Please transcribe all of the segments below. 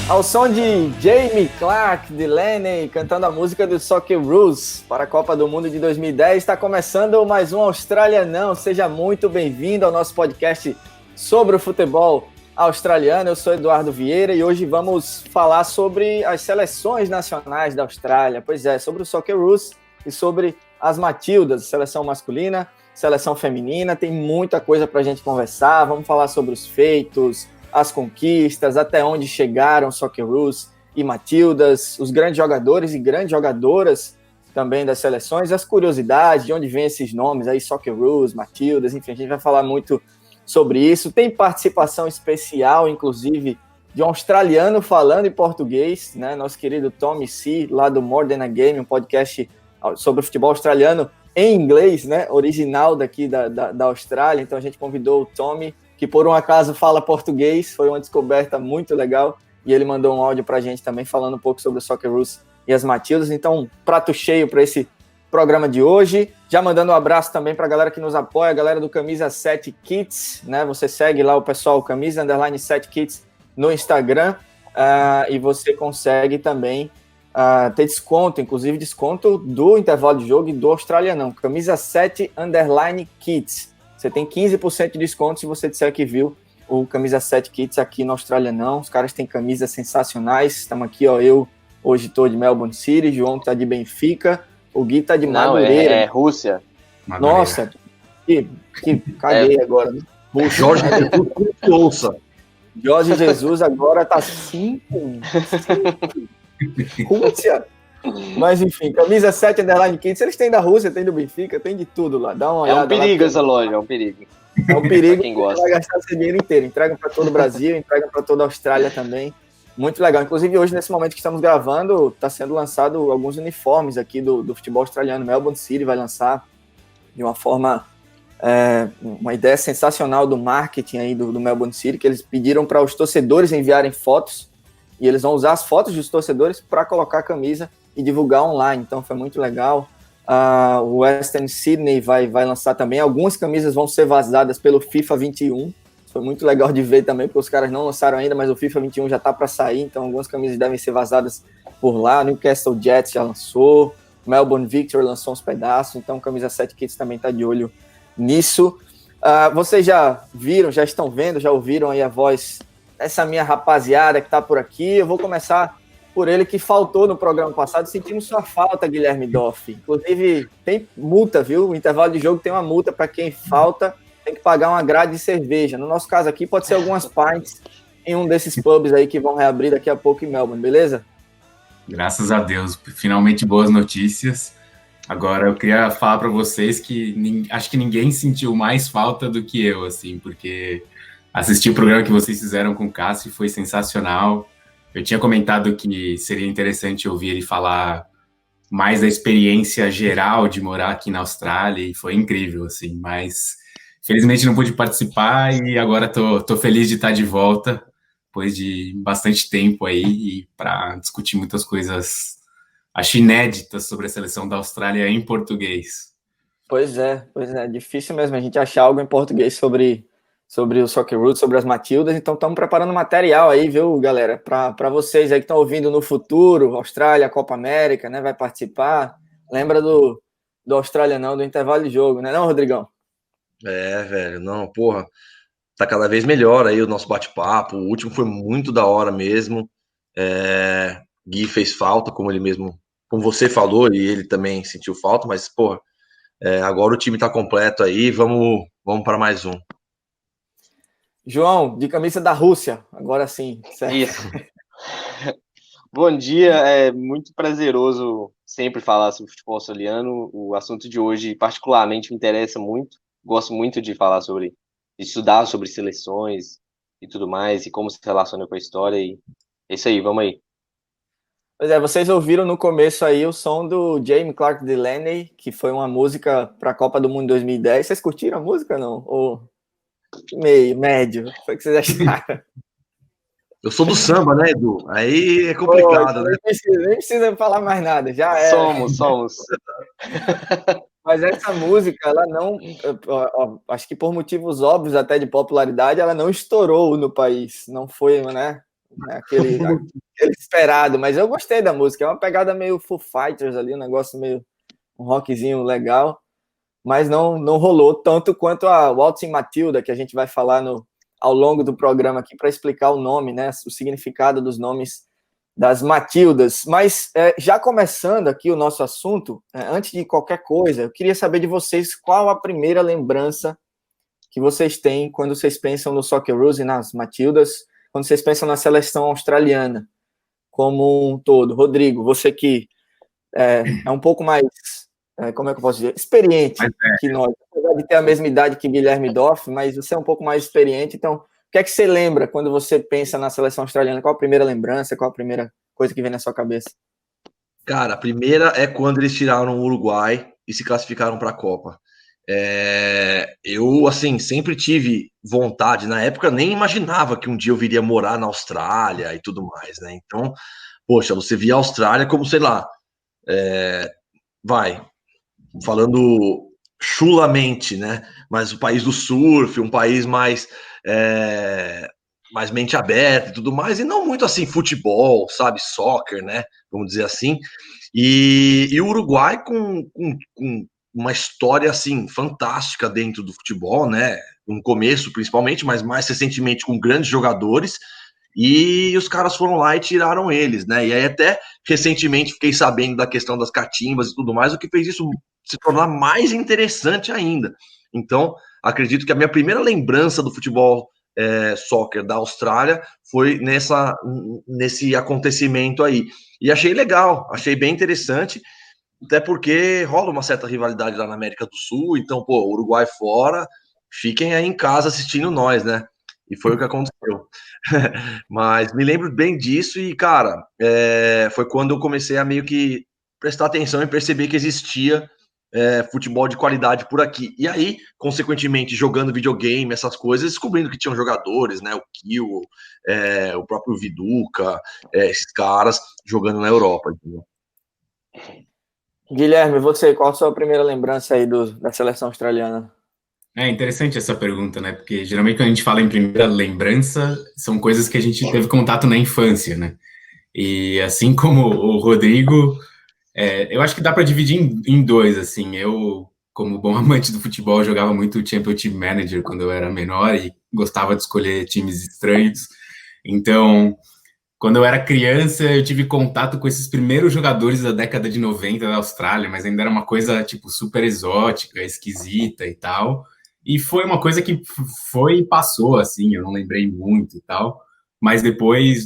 Ao som de Jamie Clark, Delaney, cantando a música do Socceroos para a Copa do Mundo de 2010, está começando mais um Australianão. Seja muito bem-vindo ao nosso podcast sobre o futebol australiano. Eu sou Eduardo Vieira e hoje vamos falar sobre as seleções nacionais da Austrália. Pois é, sobre o Socceroos e sobre as Matildas, seleção masculina, seleção feminina. Tem muita coisa para a gente conversar. Vamos falar sobre os feitos, as conquistas, até onde chegaram Socceroos e Matildas, os grandes jogadores e grandes jogadoras também das seleções, as curiosidades, de onde vêm esses nomes aí, Socceroos, Matildas, enfim, a gente vai falar muito sobre isso. Tem participação especial, inclusive, de um australiano falando em português, né? Nosso querido Tommy C, lá do More Than a Game, um podcast sobre o futebol australiano em inglês, né? Original daqui da Austrália. Então a gente convidou o Tommy, que por um acaso fala português, foi uma descoberta muito legal, e ele mandou um áudio pra gente também falando um pouco sobre o Socceroos e as Matildas. Então, prato cheio para esse programa de hoje. Já mandando um abraço também para a galera que nos apoia, a galera do Camisa 7 Kits, né? Você segue lá o pessoal, Camisa _7 Kits no Instagram, e você consegue também ter desconto, inclusive desconto do intervalo de jogo e do Australianão. Camisa 7 _Kits. Você tem 15% de desconto se você disser que viu o Camisa 7 Kits aqui no Australianão. Os caras têm camisas sensacionais. Estamos aqui, ó, eu hoje estou de Melbourne City, João está de Benfica, o Gui está de Madureira. É Rússia. Madureira. Nossa, que caguei agora. Né? Jorge Jesus, ouça. Jorge Jesus agora está 5. Rússia. Mas enfim, Camisa 7 _Kits, eles têm da Rússia, tem do Benfica, tem de tudo lá. Dá uma olhada. É um perigo lá, essa loja, é um perigo. É um perigo, quem gosta. Vai gastar seu dinheiro inteiro. Entregam para todo o Brasil, entregam para toda a Austrália também. Muito legal. Inclusive, hoje, nesse momento que estamos gravando, está sendo lançado alguns uniformes aqui do futebol australiano. Melbourne City vai lançar de uma forma, uma ideia sensacional do marketing aí do Melbourne City, que eles pediram para os torcedores enviarem fotos, e eles vão usar as fotos dos torcedores para colocar a camisa e divulgar online. Então foi muito legal. O Western Sydney vai lançar também. Algumas camisas vão ser vazadas pelo FIFA 21. Foi muito legal de ver também, porque os caras não lançaram ainda, mas o FIFA 21 já está para sair, então algumas camisas devem ser vazadas por lá. Newcastle Jets já lançou, Melbourne Victory lançou uns pedaços, então Camisa 7 Kits também está de olho nisso. Vocês já viram, já estão vendo, já ouviram aí a voz dessa minha rapaziada que está por aqui. Eu vou começar por ele, que faltou no programa passado. Sentimos sua falta, Guilherme Doff. Inclusive, tem multa, viu? O intervalo de jogo tem uma multa para quem falta, tem que pagar uma grade de cerveja. No nosso caso aqui, pode ser algumas pints em um desses pubs aí que vão reabrir daqui a pouco em Melbourne, beleza? Graças a Deus, finalmente boas notícias. Agora, eu queria falar para vocês que acho que ninguém sentiu mais falta do que eu, assim, porque assistir o programa que vocês fizeram com o Cássio foi sensacional. Eu tinha comentado que seria interessante ouvir ele falar mais da experiência geral de morar aqui na Austrália, e foi incrível, assim, mas felizmente não pude participar e agora tô feliz de estar de volta, depois de bastante tempo aí, para discutir muitas coisas, acho, inéditas sobre a seleção da Austrália em português. Pois é, difícil mesmo a gente achar algo em português sobre o Socceroos, sobre as Matildas. Então estamos preparando material aí, viu, galera, para vocês aí que estão ouvindo no futuro, Austrália, Copa América, né, vai participar. Lembra do Australianão, do intervalo de jogo, né, não, Rodrigão? Velho, não, porra, tá cada vez melhor aí o nosso bate-papo. O último foi muito da hora mesmo. Gui fez falta, como você falou, e ele também sentiu falta, mas, porra, agora o time tá completo aí, vamos para mais um. João, de camisa da Rússia, agora sim. Certo? Isso. Bom dia, é muito prazeroso sempre falar sobre futebol australiano. O assunto de hoje particularmente me interessa muito. Gosto muito de falar estudar sobre seleções e tudo mais, e como se relaciona com a história, e é isso aí, vamos aí. Pois é, vocês ouviram no começo aí o som do Jamie Clark Delaney, que foi uma música para a Copa do Mundo 2010. Vocês curtiram a música, não? Ou meio, médio? Foi o que vocês acharam? Eu sou do samba, né, Edu? Aí é complicado, né? Nem precisa falar mais nada, já é. Somos. Mas essa música, ela não... acho que por motivos óbvios até de popularidade, ela não estourou no país. Não foi, né? né? Aquele esperado, mas eu gostei da música, é uma pegada meio Foo Fighters ali, um negócio meio um rockzinho legal, mas não rolou tanto quanto a Waltzing Matilda, que a gente vai falar ao longo do programa aqui para explicar o nome, né, o significado dos nomes das Matildas. Mas já começando aqui o nosso assunto, antes de qualquer coisa, eu queria saber de vocês qual a primeira lembrança que vocês têm quando vocês pensam no Socceroos e nas Matildas, quando vocês pensam na seleção australiana como um todo. Rodrigo, você que é um pouco mais, como é que eu posso dizer, experiente que nós, apesar de ter a mesma idade que Guilherme Doff, mas você é um pouco mais experiente, então, o que é que você lembra quando você pensa na seleção australiana? Qual a primeira lembrança, qual a primeira coisa que vem na sua cabeça? Cara, a primeira é quando eles tiraram o Uruguai e se classificaram para a Copa. Eu, assim, sempre tive vontade, na época nem imaginava que um dia eu viria morar na Austrália e tudo mais, né? Então, poxa, você via a Austrália como, sei lá, falando chulamente, né? Mas o país do surf, um país mais mente aberta e tudo mais, e não muito assim, futebol, sabe, soccer, né? Vamos dizer assim. E o Uruguai com uma história assim fantástica dentro do futebol, né? No começo, principalmente, mas mais recentemente com grandes jogadores. E os caras foram lá e tiraram eles, né? E aí até recentemente fiquei sabendo da questão das catimbas e tudo mais, o que fez isso se tornar mais interessante ainda. Então, acredito que a minha primeira lembrança do futebol soccer da Austrália foi nesse acontecimento aí. E achei legal, achei bem interessante, até porque rola uma certa rivalidade lá na América do Sul, então, pô, Uruguai fora, fiquem aí em casa assistindo nós, né? E foi o que aconteceu. Mas me lembro bem disso e, cara, foi quando eu comecei a meio que prestar atenção e perceber que existia futebol de qualidade por aqui. E aí, consequentemente, jogando videogame, essas coisas, descobrindo que tinham jogadores, né? O Kiel, o próprio Viduca, esses caras jogando na Europa, entendeu? Guilherme, você, qual a sua primeira lembrança aí da seleção australiana? É interessante essa pergunta, né? Porque geralmente quando a gente fala em primeira lembrança, são coisas que a gente teve contato na infância, né? E assim como o Rodrigo, eu acho que dá para dividir em dois, assim. Eu, como bom amante do futebol, jogava muito Championship Manager quando eu era menor e gostava de escolher times estranhos. Então, quando eu era criança, eu tive contato com esses primeiros jogadores da década de 90 da Austrália, mas ainda era uma coisa, tipo, super exótica, esquisita e tal. E foi uma coisa que foi e passou, assim, eu não lembrei muito e tal. Mas depois,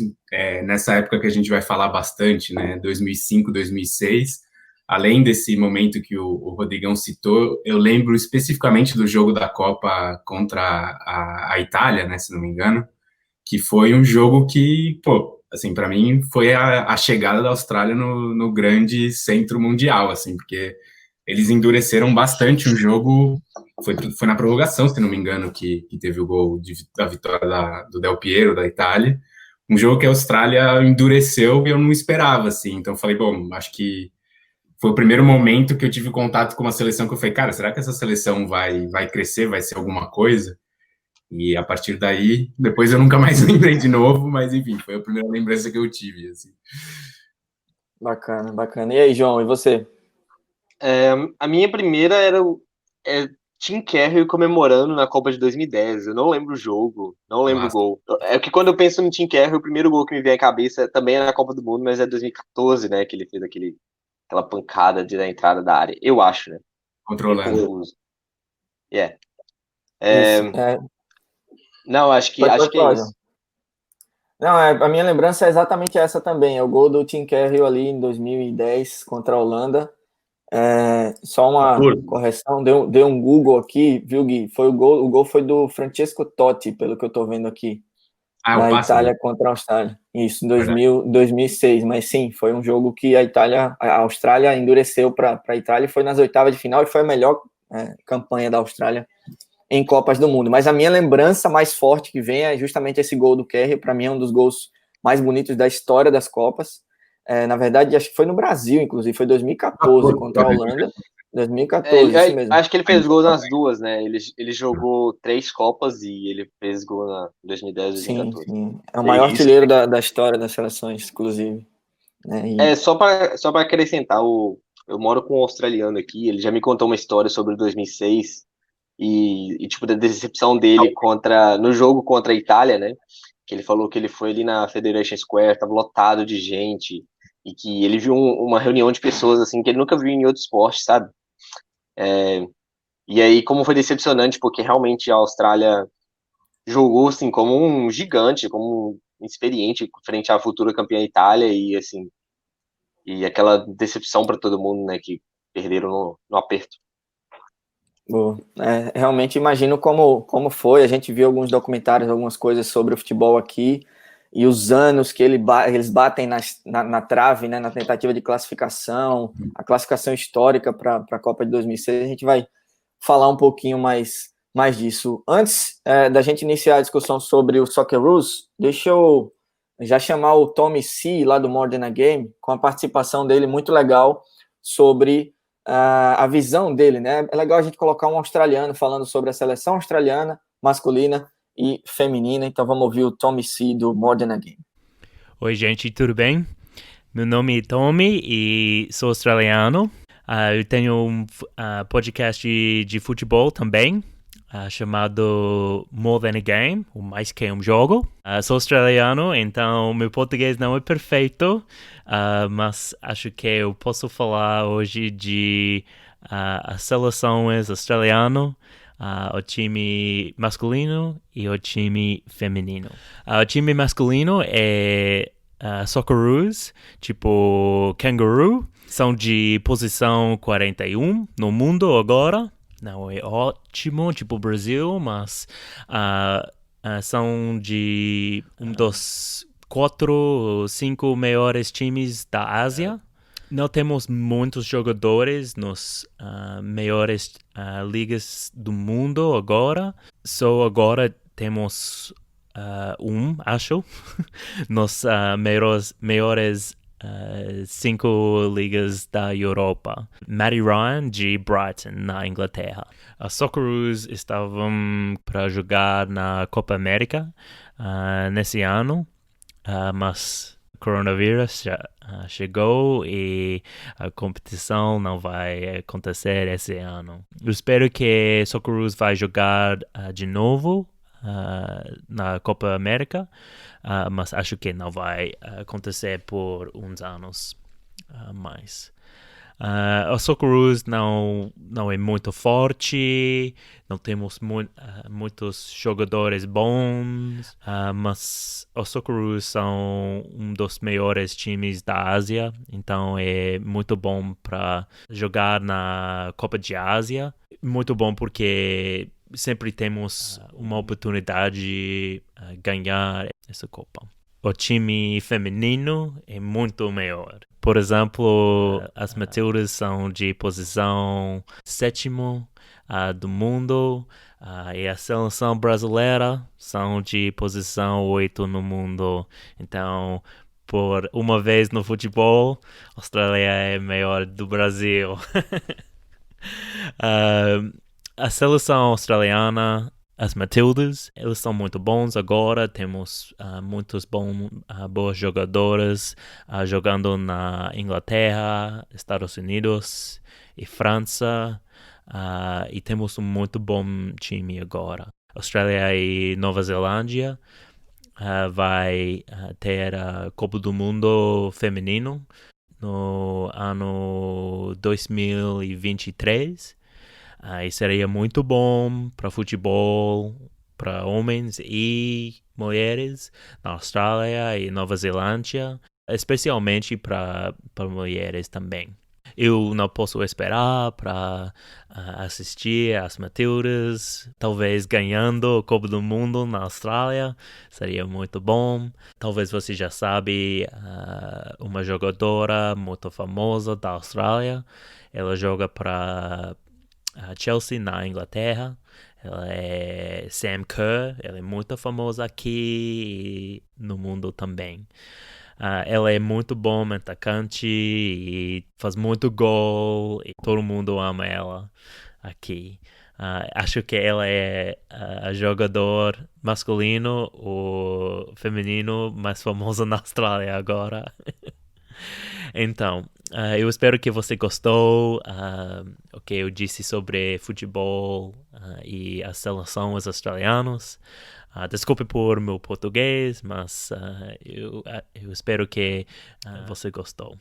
nessa época que a gente vai falar bastante, né, 2005, 2006, além desse momento que o Rodrigão citou, eu lembro especificamente do jogo da Copa contra a Itália, né, se não me engano, que foi um jogo que, pô, assim, para mim foi a chegada da Austrália no grande centro mundial, assim, porque eles endureceram bastante o jogo, foi na prorrogação, se não me engano, que teve o gol da vitória do Del Piero, da Itália, um jogo que a Austrália endureceu e eu não esperava, assim, então eu falei, bom, acho que foi o primeiro momento que eu tive contato com uma seleção que eu falei, cara, será que essa seleção vai crescer, vai ser alguma coisa? E a partir daí, depois eu nunca mais lembrei de novo, mas enfim, foi a primeira lembrança que eu tive, assim. Bacana, bacana. E aí, João, e você? A minha primeira era o Tim Cahill comemorando na Copa de 2010. Eu não lembro o jogo, não lembro o gol. É que quando eu penso no Tim Cahill, o primeiro gol que me vem à cabeça também é na Copa do Mundo, mas é 2014, né? Que ele fez aquela pancada da entrada da área. Eu acho, né? Controlando. Yeah. Não, acho que é isso. Não, a minha lembrança é exatamente essa também. É o gol do Tim Cahill ali em 2010 contra a Holanda. Só uma correção, deu um Google aqui, viu, Gui? Foi o gol foi do Francesco Totti, pelo que eu tô vendo aqui. Da Itália contra a Austrália. Isso, em 2006. Mas sim, foi um jogo que a Austrália endureceu para a Itália e foi nas oitavas de final e foi a melhor campanha da Austrália em Copas do Mundo. Mas a minha lembrança mais forte que vem é justamente esse gol do Kerry. Para mim é um dos gols mais bonitos da história das Copas. Na verdade, acho que foi no Brasil, inclusive, foi 2014 contra a Holanda. 2014, isso mesmo. Acho que ele fez gol nas duas, né? Ele jogou 3 Copas e ele fez gol na 2010 e Sim, 2014. sim. É o maior artilheiro da história das seleções, inclusive. Né? Só para acrescentar, eu moro com um australiano aqui, ele já me contou uma história sobre 2006 tipo, da decepção dele no jogo contra a Itália, né? Que ele falou que ele foi ali na Federation Square, tava lotado de gente, e que ele viu uma reunião de pessoas, assim, que ele nunca viu em outro esporte, sabe? E aí, como foi decepcionante, porque realmente a Austrália jogou, assim, como um gigante, como um experiente frente à futura campeã Itália, e, assim, e aquela decepção para todo mundo, né, que perderam no aperto. Boa. Realmente imagino como foi. A gente viu alguns documentários, algumas coisas sobre o futebol aqui e os anos que eles batem na trave, né, na tentativa de classificação, a classificação histórica para a Copa de 2006. A gente vai falar um pouquinho mais disso. Antes da gente iniciar a discussão sobre o Socceroos, deixa eu já chamar o Tommy C, lá do More Than a Game, com a participação dele muito legal sobre a visão dele, né? É legal a gente colocar um australiano falando sobre a seleção australiana, masculina e feminina. Então vamos ouvir o Tommy C do More Than a Game. Oi, gente, tudo bem? Meu nome é Tommy e sou australiano. Eu tenho um podcast de futebol também, chamado More Than a Game, o Mais Que um Jogo. Sou australiano, então meu português não é perfeito, mas acho que eu posso falar hoje de as seleções australiano, o time masculino e o time feminino. O time masculino é Socceroos, tipo Kangaroo, são de posição 41 no mundo agora. Não é ótimo, tipo Brasil, mas são de um dos 4 ou 5 maiores times da Ásia. Não temos muitos jogadores nos maiores ligas do mundo agora. Só agora temos acho, nos maiores 5 ligas da Europa. Matty Ryan de Brighton, na Inglaterra. A Socceroos estavam para jogar na Copa América nesse ano, mas o coronavírus já chegou e a competição não vai acontecer esse ano. Eu espero que a Socceroos vai jogar de novo na Copa América, mas acho que não vai acontecer por uns anos mais. O Socceroos não é muito forte, não temos muitos jogadores bons, mas os Socceroos são um dos maiores times da Ásia, então é muito bom para jogar na Copa de Ásia. Muito bom porque sempre temos uma oportunidade de ganhar essa Copa. O time feminino é muito maior. Por exemplo, as Matildas são de posição 7º do mundo, e a seleção brasileira são de posição 8 no mundo. Então, por uma vez no futebol, a Austrália é maior do Brasil. A seleção australiana, as Matildas, eles são muito bons agora. Temos muitos bons jogadores jogando na Inglaterra, Estados Unidos e França. E temos um muito bom time agora. Austrália e Nova Zelândia vai ter a Copa do Mundo feminino no ano 2023. E seria muito bom para futebol, para homens e mulheres na Austrália e Nova Zelândia, especialmente para mulheres também. Eu não posso esperar para assistir às Matildas, talvez ganhando a Copa do Mundo na Austrália, seria muito bom. Talvez você já sabe uma jogadora muito famosa da Austrália, ela joga para Chelsea na Inglaterra. Ela é Sam Kerr, ela é muito famosa aqui e no mundo também. Ela é muito bom atacante e faz muito gol e todo mundo ama ela aqui. Acho que ela é a jogador masculino ou feminino mais famoso na Austrália agora. Então, eu espero que você gostou o que eu disse sobre futebol e as seleções australianas. Desculpe por meu português, mas eu espero que você gostou.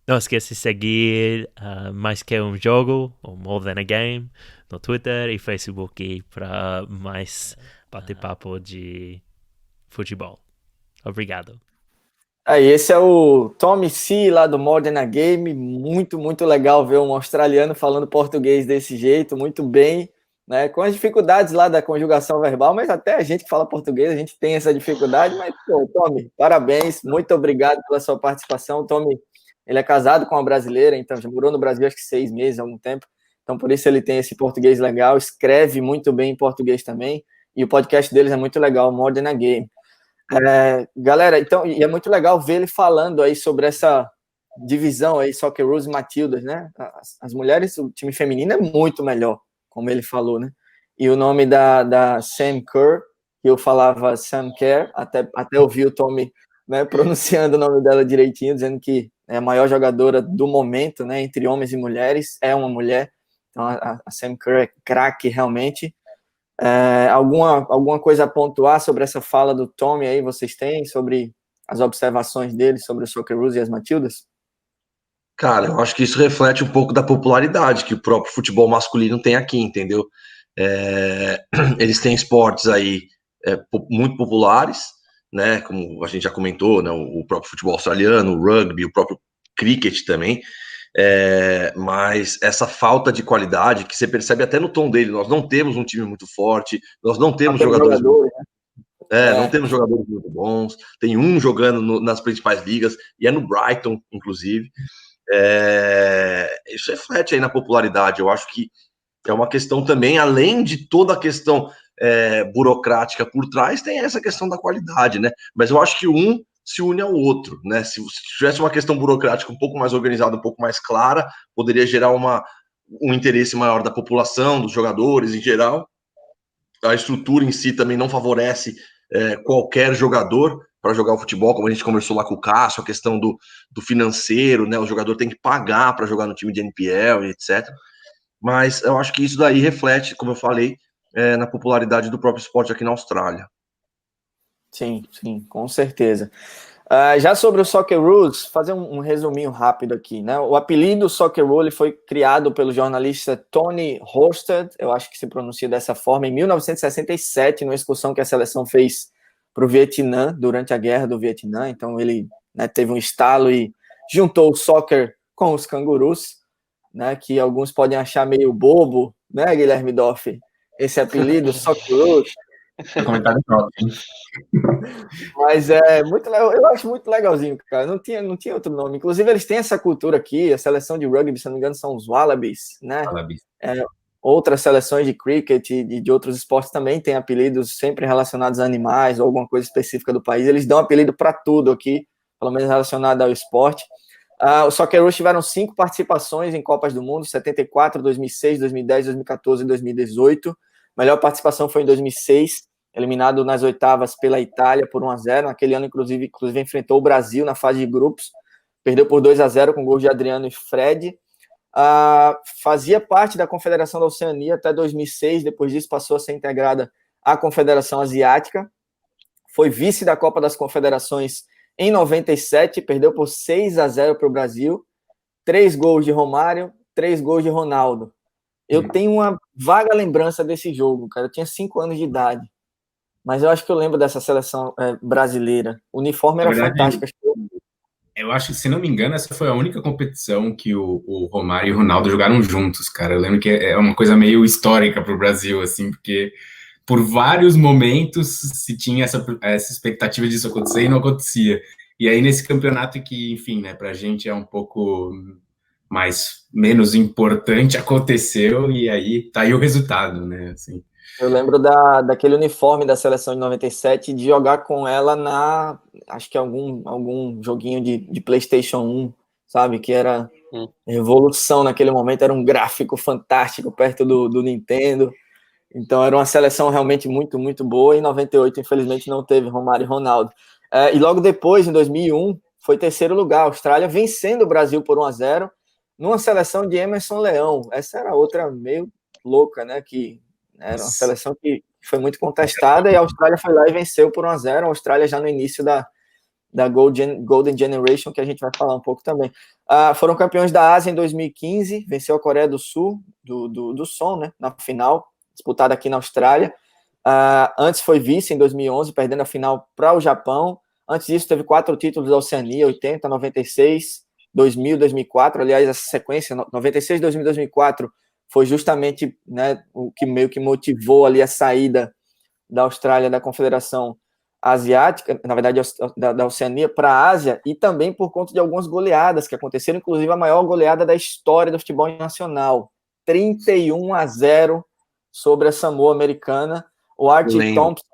Não esqueça de seguir Mais Que Um Jogo, ou More Than a Game, no Twitter e Facebook para mais bate-papo de futebol. Obrigado. Esse é o Tommy C, lá do Modern Game. Muito, muito legal ver um australiano falando português desse jeito, muito bem, né? Com as dificuldades lá da conjugação verbal, mas até a gente que fala português, a gente tem essa dificuldade. Mas, pô, Tommy, parabéns, muito obrigado pela sua participação. O Tommy, ele é casado com uma brasileira, então já morou no Brasil acho que 6 meses, há algum tempo. Então, por isso ele tem esse português legal, escreve muito bem em português também. E o podcast deles é muito legal, Modern Game. Galera, então, e é muito legal ver ele falando aí sobre essa divisão aí, Socceroos e Matildas, né? As mulheres, o time feminino é muito melhor, como ele falou, né? E o nome da Sam Kerr, que eu falava Sam Kerr, até ouvir o Tommy, né, pronunciando o nome dela direitinho, dizendo que é a maior jogadora do momento, né, entre homens e mulheres, é uma mulher. Então a Sam Kerr é craque realmente. Alguma coisa a pontuar sobre essa fala do Tommy aí, vocês têm, sobre as observações dele sobre o Socceroos e as Matildas? Cara, eu acho que isso reflete um pouco da popularidade que o próprio futebol masculino tem aqui, entendeu? Eles têm esportes aí muito populares, né? Como a gente já comentou, né? O próprio futebol australiano, o rugby, o próprio cricket também. Mas essa falta de qualidade que você percebe até no tom dele, nós não temos um time muito forte, nós não temos jogadores não temos jogadores muito bons, tem um jogando nas principais ligas, e é no Brighton, inclusive. Isso reflete aí na popularidade. Eu acho que é uma questão também, além de toda a questão burocrática por trás, tem essa questão da qualidade, né? Mas eu acho que um se une ao outro, né? Se tivesse uma questão burocrática um pouco mais organizada, um pouco mais clara, poderia gerar um interesse maior da população, dos jogadores em geral. A estrutura em si também não favorece qualquer jogador para jogar o futebol, como a gente conversou lá com o Cássio, a questão do financeiro, né? O jogador tem que pagar para jogar no time de NPL, etc. Mas eu acho que isso daí reflete, como eu falei, na popularidade do próprio esporte aqui na Austrália. Sim, com certeza. Já sobre o Socceroos, fazer um resuminho rápido aqui, né? O apelido Socceroos foi criado pelo jornalista Tony Horsted, eu acho que se pronuncia dessa forma, em 1967, numa excursão que a seleção fez para o Vietnã, durante a Guerra do Vietnã. Então ele, né, teve um estalo e juntou o soccer com os cangurus, né, que alguns podem achar meio bobo, né, Guilherme Doff? Esse apelido, Socceroos. Comentário próprio, hein? Mas muito legal, eu acho muito legalzinho, cara. Não tinha outro nome. Inclusive, eles têm essa cultura aqui, a seleção de rugby, se não me engano, são os Wallabies, né? Wallabies. Outras seleções de cricket e de outros esportes também têm apelidos sempre relacionados a animais ou alguma coisa específica do país. Eles dão apelido para tudo aqui, pelo menos relacionado ao esporte. Os Socceroos tiveram 5 participações em Copas do Mundo, 74, 2006, 2010, 2014 e 2018. A melhor participação foi em 2006, eliminado nas oitavas pela Itália por 1-0. Naquele ano, inclusive enfrentou o Brasil na fase de grupos, perdeu por 2-0 com gols de Adriano e Fred. Fazia parte da Confederação da Oceania até 2006, depois disso passou a ser integrada à Confederação Asiática. Foi vice da Copa das Confederações em 97, perdeu por 6-0 para o Brasil, 3 gols de Romário, 3 gols de Ronaldo. Eu tenho uma vaga lembrança desse jogo, cara. Eu tinha 5 anos de idade, mas eu acho que eu lembro dessa seleção brasileira. O uniforme era fantástico. Eu acho que, se não me engano, essa foi a única competição que o Romário e o Ronaldo jogaram juntos, cara. Eu lembro que é uma coisa meio histórica para o Brasil, assim, porque por vários momentos se tinha essa expectativa disso acontecer e não acontecia. E aí, nesse campeonato que, enfim, né, pra gente é um pouco menos importante, aconteceu, e aí tá aí o resultado, né, assim. Eu lembro daquele uniforme da seleção de 97, de jogar com ela acho que algum joguinho de PlayStation 1, sabe? Que era revolução naquele momento, era um gráfico fantástico perto do Nintendo. Então era uma seleção realmente muito, muito boa. Em 98, infelizmente, não teve Romário e Ronaldo. E logo depois, em 2001, foi terceiro lugar, a Austrália vencendo o Brasil por 1-0, numa seleção de Emerson Leão. Essa era outra meio louca, né? Que era uma seleção que foi muito contestada e a Austrália foi lá e venceu por 1-0. A Austrália já no início da Golden Generation, que a gente vai falar um pouco também. Foram campeões da Ásia em 2015, venceu a Coreia do Sul, do Som, né? Na final, disputada aqui na Austrália. Antes foi vice em 2011, perdendo a final para o Japão. Antes disso, teve 4 títulos da Oceania, 80, 96, 2000, 2004. Aliás, essa sequência, 96, 2000, 2004, foi justamente, né, o que meio que motivou ali a saída da Austrália da Confederação Asiática, na verdade, da Oceania para a Ásia, e também por conta de algumas goleadas que aconteceram, inclusive a maior goleada da história do futebol nacional, 31-0 sobre a Samoa Americana. O Archie Thompson,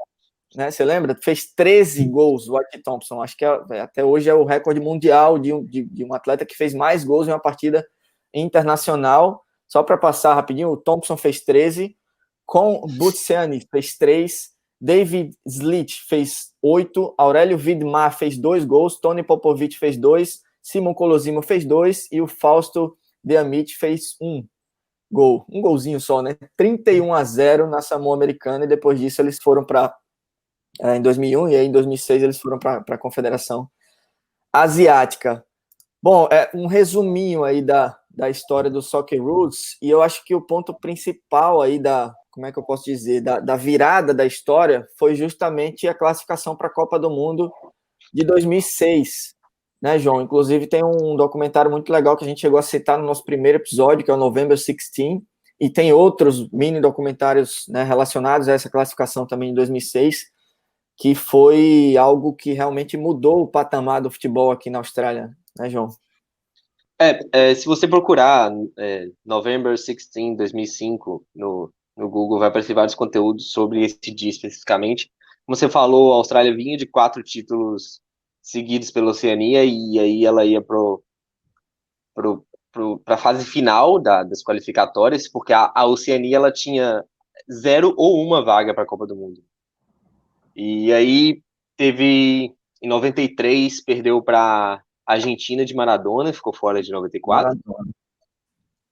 né, você lembra? Fez 13 gols, o Archie Thompson. Acho que até hoje é o recorde mundial de um atleta que fez mais gols em uma partida internacional. Só para passar rapidinho, o Thompson fez 13, com Butsiani fez 3, David Slit fez 8, Aurélio Vidmar fez 2 gols, Tony Popovic fez 2, Simon Colosimo fez 2 e o Fausto Deamit fez 1 gol. Um golzinho só, né? 31-0 na Samoa Americana, e depois disso eles foram para em 2001, e aí em 2006 eles foram para a Confederação Asiática. Bom, um resuminho aí da história do Socceroos, e eu acho que o ponto principal aí como é que eu posso dizer, da virada da história foi justamente a classificação para a Copa do Mundo de 2006, né, João? Inclusive tem um documentário muito legal que a gente chegou a citar no nosso primeiro episódio, que é o November 16, e tem outros mini documentários, né, relacionados a essa classificação também em 2006, que foi algo que realmente mudou o patamar do futebol aqui na Austrália, né, João? Se você procurar November 16, 2005 no Google, vai aparecer vários conteúdos sobre esse dia especificamente. Como você falou, a Austrália vinha de 4 títulos seguidos pela Oceania, e aí ela ia para a fase final das qualificatórias, porque a Oceania ela tinha 0 ou 1 vaga para a Copa do Mundo. E aí teve, em 93, perdeu para a Argentina de Maradona, ficou fora de 94. Maradona.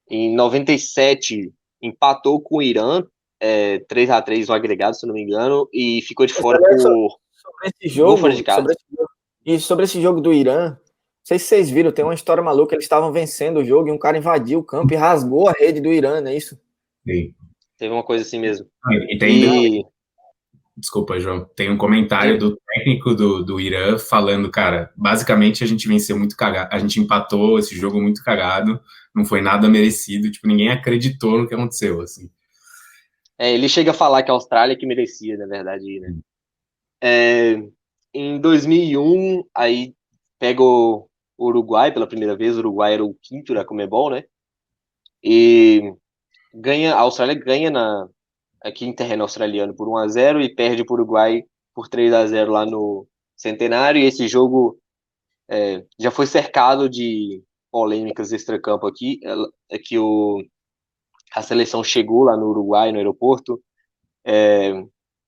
Em 97, empatou com o Irã, 3-3 no agregado, se não me engano, e ficou de fora por sobre esse jogo, fora de casa. Sobre esse jogo do Irã, não sei se vocês viram, tem uma história maluca, eles estavam vencendo o jogo e um cara invadiu o campo e rasgou a rede do Irã, não é isso? Sim. Teve uma coisa assim mesmo. Desculpa, João. Tem um comentário do técnico do Irã falando, cara, basicamente a gente venceu muito cagado, a gente empatou esse jogo muito cagado, não foi nada merecido, tipo, ninguém acreditou no que aconteceu, assim. Ele chega a falar que a Austrália que merecia, na verdade, né? Em 2001, aí pega o Uruguai pela primeira vez. O Uruguai era o 5º da Conmebol, né? E a Austrália ganha aqui em terreno australiano por 1-0 e perde para o Uruguai por 3-0 lá no Centenário. E esse jogo já foi cercado de polêmicas extracampo aqui. Que a seleção chegou lá no Uruguai, no aeroporto,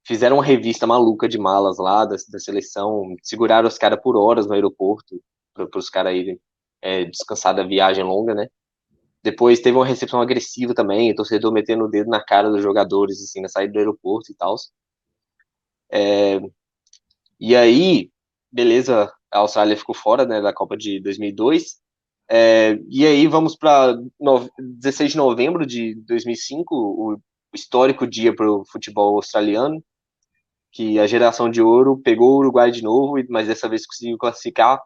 fizeram uma revista maluca de malas lá da seleção, seguraram os caras por horas no aeroporto, para os caras irem descansar da viagem longa, né? Depois teve uma recepção agressiva também, o torcedor metendo o dedo na cara dos jogadores, assim, na saída do aeroporto e tal. E aí, beleza, a Austrália ficou fora, né, da Copa de 2002. E aí vamos para 16 de novembro de 2005, o histórico dia para o futebol australiano, que a geração de ouro pegou o Uruguai de novo, mas dessa vez conseguiu classificar.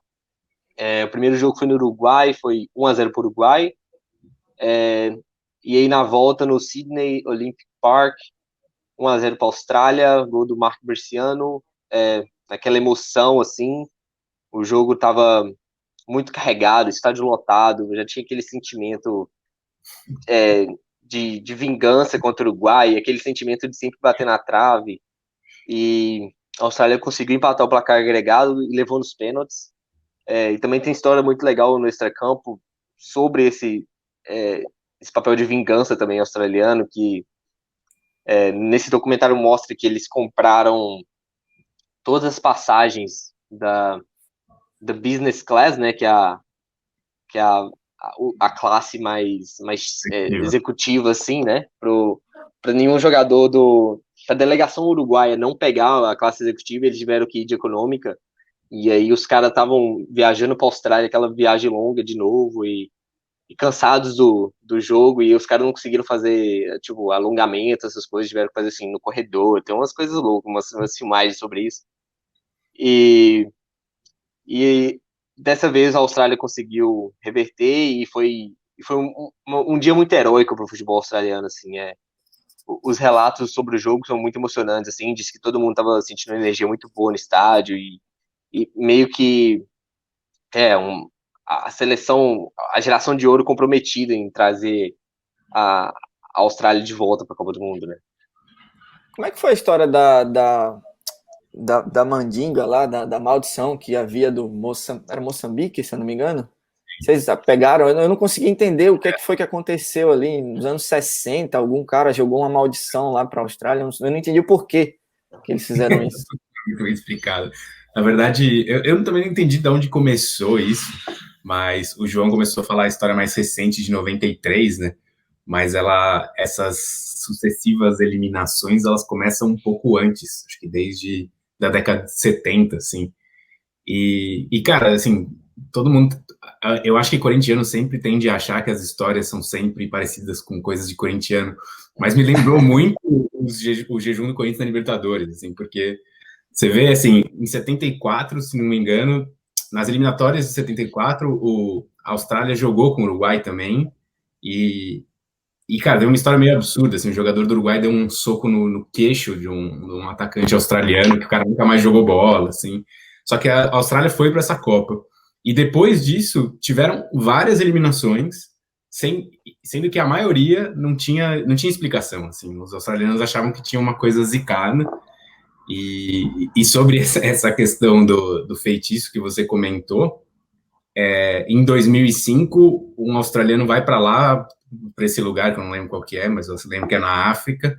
O primeiro jogo foi no Uruguai, foi 1-0 para o Uruguai. E aí na volta no Sydney Olympic Park, 1-0 para a Austrália, gol do Marco Berciano, naquela emoção, assim, o jogo estava muito carregado, estádio lotado, já tinha aquele sentimento de vingança contra o Uruguai, aquele sentimento de sempre bater na trave. E a Austrália conseguiu empatar o placar agregado e levou nos pênaltis. E também tem história muito legal no extracampo sobre esse papel de vingança também australiano, que nesse documentário mostra que eles compraram todas as passagens da business class, né, que é a classe mais executiva, assim, né, para nenhum jogador a delegação uruguaia não pegar a classe executiva, eles tiveram que ir de econômica, e aí os caras estavam viajando para a Austrália, aquela viagem longa de novo, e cansados do jogo, e os caras não conseguiram fazer, tipo, alongamento, essas coisas, tiveram que fazer, assim, no corredor, tem umas coisas loucas, umas filmagens sobre isso, e dessa vez a Austrália conseguiu reverter, e foi um dia muito heróico para o futebol australiano, assim, os relatos sobre o jogo são muito emocionantes, assim, diz que todo mundo estava sentindo uma energia muito boa no estádio, e meio que a seleção, a geração de ouro comprometida em trazer a Austrália de volta para a Copa do Mundo, né? Como é que foi a história da mandinga lá, da maldição que havia era Moçambique, se eu não me engano? Vocês pegaram, eu não consegui entender o que foi que aconteceu ali nos anos 60, algum cara jogou uma maldição lá para a Austrália, eu não entendi o porquê que eles fizeram isso. Muito explicado. Na verdade, eu também não entendi de onde começou isso, mas o João começou a falar a história mais recente de 93, né? Mas essas sucessivas eliminações, elas começam um pouco antes, acho que desde da década de 70, assim. E cara, assim, todo mundo... Eu acho que corintiano sempre tende a achar que as histórias são sempre parecidas com coisas de corintiano, mas me lembrou muito o jejum do Corinthians na Libertadores, assim, porque você vê, assim, em 74, se não me engano, nas eliminatórias de 74, a Austrália jogou com o Uruguai também, e cara, deu uma história meio absurda, assim, o jogador do Uruguai deu um soco no queixo de um atacante australiano, que o cara nunca mais jogou bola, assim. Só que a Austrália foi para essa Copa. E depois disso, tiveram várias eliminações, sendo que a maioria não tinha explicação, assim. Os australianos achavam que tinha uma coisa zicada. E sobre essa questão do feitiço que você comentou, em 2005, um australiano vai para lá, para esse lugar, que eu não lembro qual que é, mas eu lembro que é na África,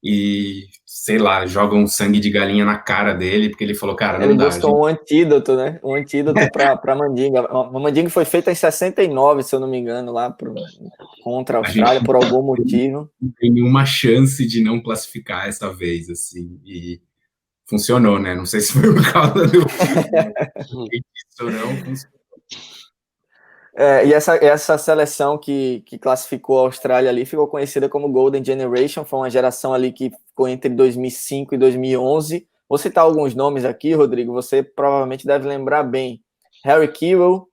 e, sei lá, jogam sangue de galinha na cara dele, porque ele falou, cara, não dá. Ele buscou um antídoto, né? Um antídoto para mandinga. A mandinga foi feita em 69, se eu não me engano, lá contra a Austrália, por algum motivo. Não tem nenhuma chance de não classificar essa vez, assim, e funcionou, né? Não sei se foi por causa do feitiço ou não, funcionou. E essa seleção que classificou a Austrália ali ficou conhecida como Golden Generation, foi uma geração ali que ficou entre 2005 e 2011. Vou citar alguns nomes aqui, Rodrigo, você provavelmente deve lembrar bem. Harry Kewell,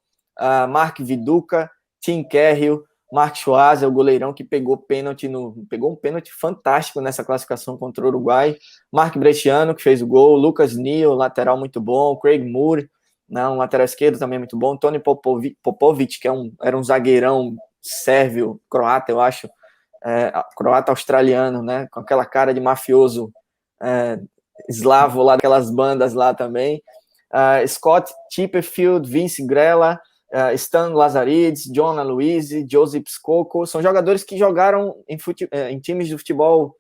Mark Viduka, Tim Cahill, Mark Schwarzer, o goleirão que pegou um pênalti fantástico nessa classificação contra o Uruguai. Mark Bresciano, que fez o gol. Lucas Neal, lateral muito bom. Craig Moore, um lateral esquerdo também muito bom. Tony Popovic, que era um zagueirão sérvio, croata, eu acho. Croata australiano, né? Com aquela cara de mafioso eslavo lá, daquelas bandas lá também. Scott Chipperfield, Vince Grella, Stan Lazaridis, John Aloisi, Joseph Skoko, são jogadores que jogaram em times de futebol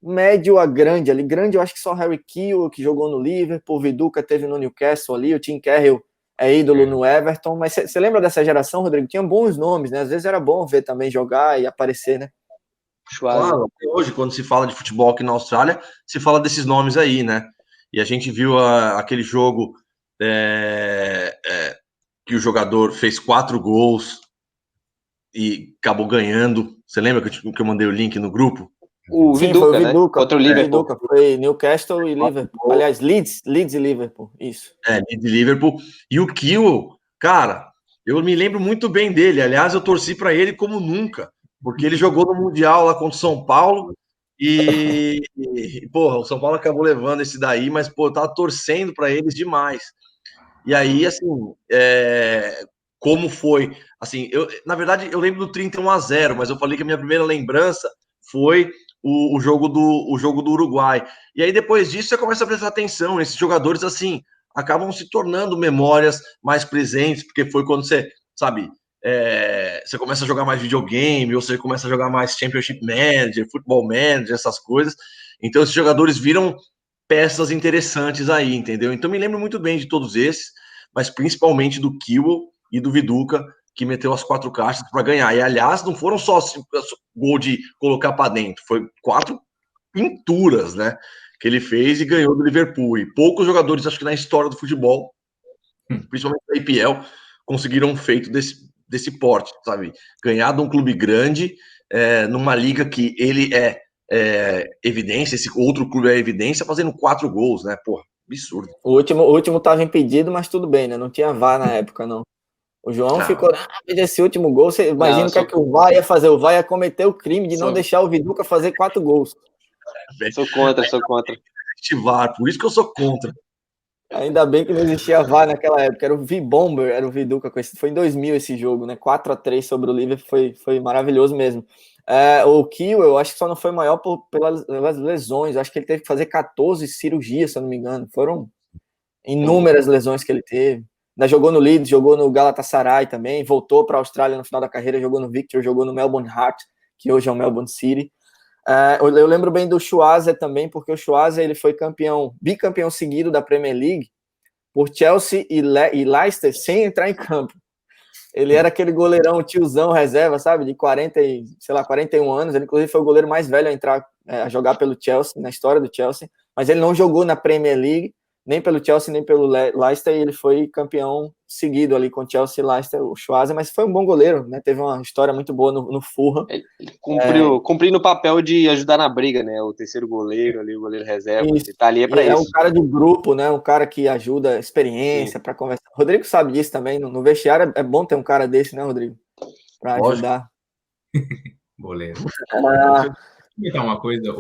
médio a grande, ali grande eu acho que só Harry Kewell, que jogou no Liverpool, Viduka teve no Newcastle ali, o Tim Cahill é ídolo no Everton, mas você lembra dessa geração, Rodrigo? Tinha bons nomes, né? Às vezes era bom ver também jogar e aparecer, né? Claro, hoje quando se fala de futebol aqui na Austrália, se fala desses nomes aí, né? E a gente viu aquele jogo que o jogador fez 4 gols e acabou ganhando. Você lembra que eu mandei o link no grupo? O Viduka, foi o Viduka, né? Contra o Liverpool. Viduka, foi Newcastle e Liverpool. Aliás, Leeds e Liverpool, isso. Leeds e Liverpool. E o Kewell, cara, eu me lembro muito bem dele. Aliás, eu torci para ele como nunca, porque ele jogou no Mundial lá contra o São Paulo e porra, o São Paulo acabou levando esse daí, mas, pô, eu tava torcendo para eles demais. E aí, assim, como foi, assim, na verdade, eu lembro do 31-0, mas eu falei que a minha primeira lembrança foi o jogo do Uruguai. E aí, depois disso, você começa a prestar atenção. Esses jogadores, assim, acabam se tornando memórias mais presentes, porque foi quando você, sabe, você começa a jogar mais videogame, ou você começa a jogar mais Championship Manager, Football Manager, essas coisas. Então, esses jogadores viram peças interessantes aí, entendeu? Então, me lembro muito bem de todos esses, mas principalmente do Kiewel e do Viduca, que meteu as 4 caixas para ganhar. E, aliás, não foram só gol de colocar para dentro, foi 4 pinturas, né? Que ele fez e ganhou do Liverpool. E poucos jogadores, acho que na história do futebol, principalmente da IPL, conseguiram um feito desse porte, sabe? Ganhar de um clube grande, numa liga que ele evidência, esse outro clube é evidência, fazendo 4 gols, né? Pô, absurdo. O último tava impedido, mas tudo bem, né? Não tinha VAR na época, não. O João ficou, esse último gol, você imagina o que é que o VAR ia fazer? O VAR ia cometer o crime de não deixar o Viduca fazer 4 gols. Sou contra. VAR, por isso que eu sou contra. Ainda bem que não existia VAR naquela época, era o V-Bomber, era o Viduca, foi em 2000 esse jogo, né? 4-3 sobre o Liverpool, foi maravilhoso mesmo. O Kiewel, eu acho que só não foi maior pelas lesões, eu acho que ele teve que fazer 14 cirurgias, se eu não me engano, foram inúmeras lesões que ele teve. Ainda jogou no Leeds, jogou no Galatasaray também, voltou para a Austrália no final da carreira, jogou no Victor, jogou no Melbourne Heart, que hoje é o Melbourne City. Eu lembro bem do Schwarzer também, porque o Schwarzer ele foi bicampeão seguido da Premier League por Chelsea e Leicester sem entrar em campo. Ele era aquele goleirão, tiozão, reserva, sabe, de 41 anos. Ele, inclusive, foi o goleiro mais velho a jogar pelo Chelsea, na história do Chelsea, mas ele não jogou na Premier League, nem pelo Chelsea, nem pelo Leicester, e ele foi campeão seguido ali com Chelsea e Leicester, o Schwarzer, mas foi um bom goleiro, né? Teve uma história muito boa no Fulham. Ele cumprindo o papel de ajudar na briga, né? O terceiro goleiro ali, o goleiro reserva, ele tá ali para isso. É um cara do grupo, né? Um cara que ajuda, experiência para conversar. O Rodrigo sabe disso também, no vestiário é bom ter um cara desse, né, Rodrigo? Para ajudar. Goleiro. Deixa eu comentar uma coisa,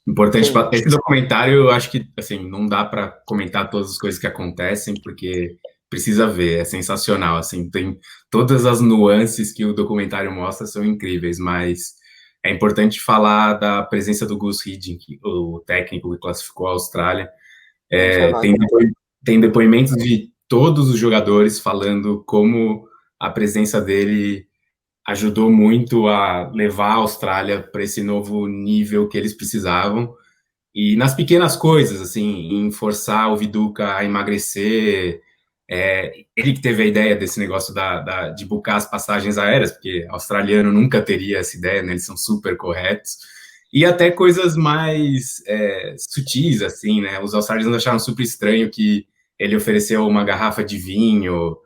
importante para esse documentário, eu acho que assim não dá para comentar todas as coisas que acontecem, porque precisa ver, é sensacional, assim, tem todas as nuances que o documentário mostra são incríveis, mas é importante falar da presença do Gus Hiddink, o técnico que classificou a Austrália. Tem depoimentos de todos os jogadores falando como a presença dele ajudou muito a levar a Austrália para esse novo nível que eles precisavam. E nas pequenas coisas, assim, em forçar o Viduca a emagrecer, ele que teve a ideia desse negócio de buscar as passagens aéreas, porque australiano nunca teria essa ideia, né? Eles são super corretos. E até coisas mais sutis, assim, né? Os australianos acharam super estranho que ele ofereceu uma garrafa de vinho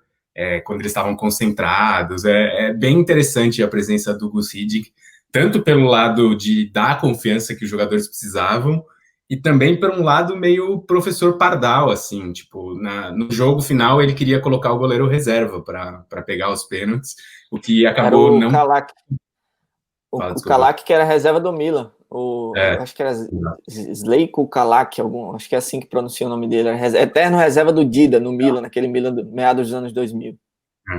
quando eles estavam concentrados. É bem interessante a presença do Gus Hiddink, tanto pelo lado de dar a confiança que os jogadores precisavam, e também por um lado meio professor Pardal, assim, tipo, no jogo final ele queria colocar o goleiro reserva para pegar os pênaltis, o que acabou não... Kalak. O Kalak, que era reserva do Milan. Acho que era Zlatko Kalak, acho que é assim que pronuncia o nome dele. Era eterno reserva do Dida, no Milan, naquele Milan meados dos anos 2000.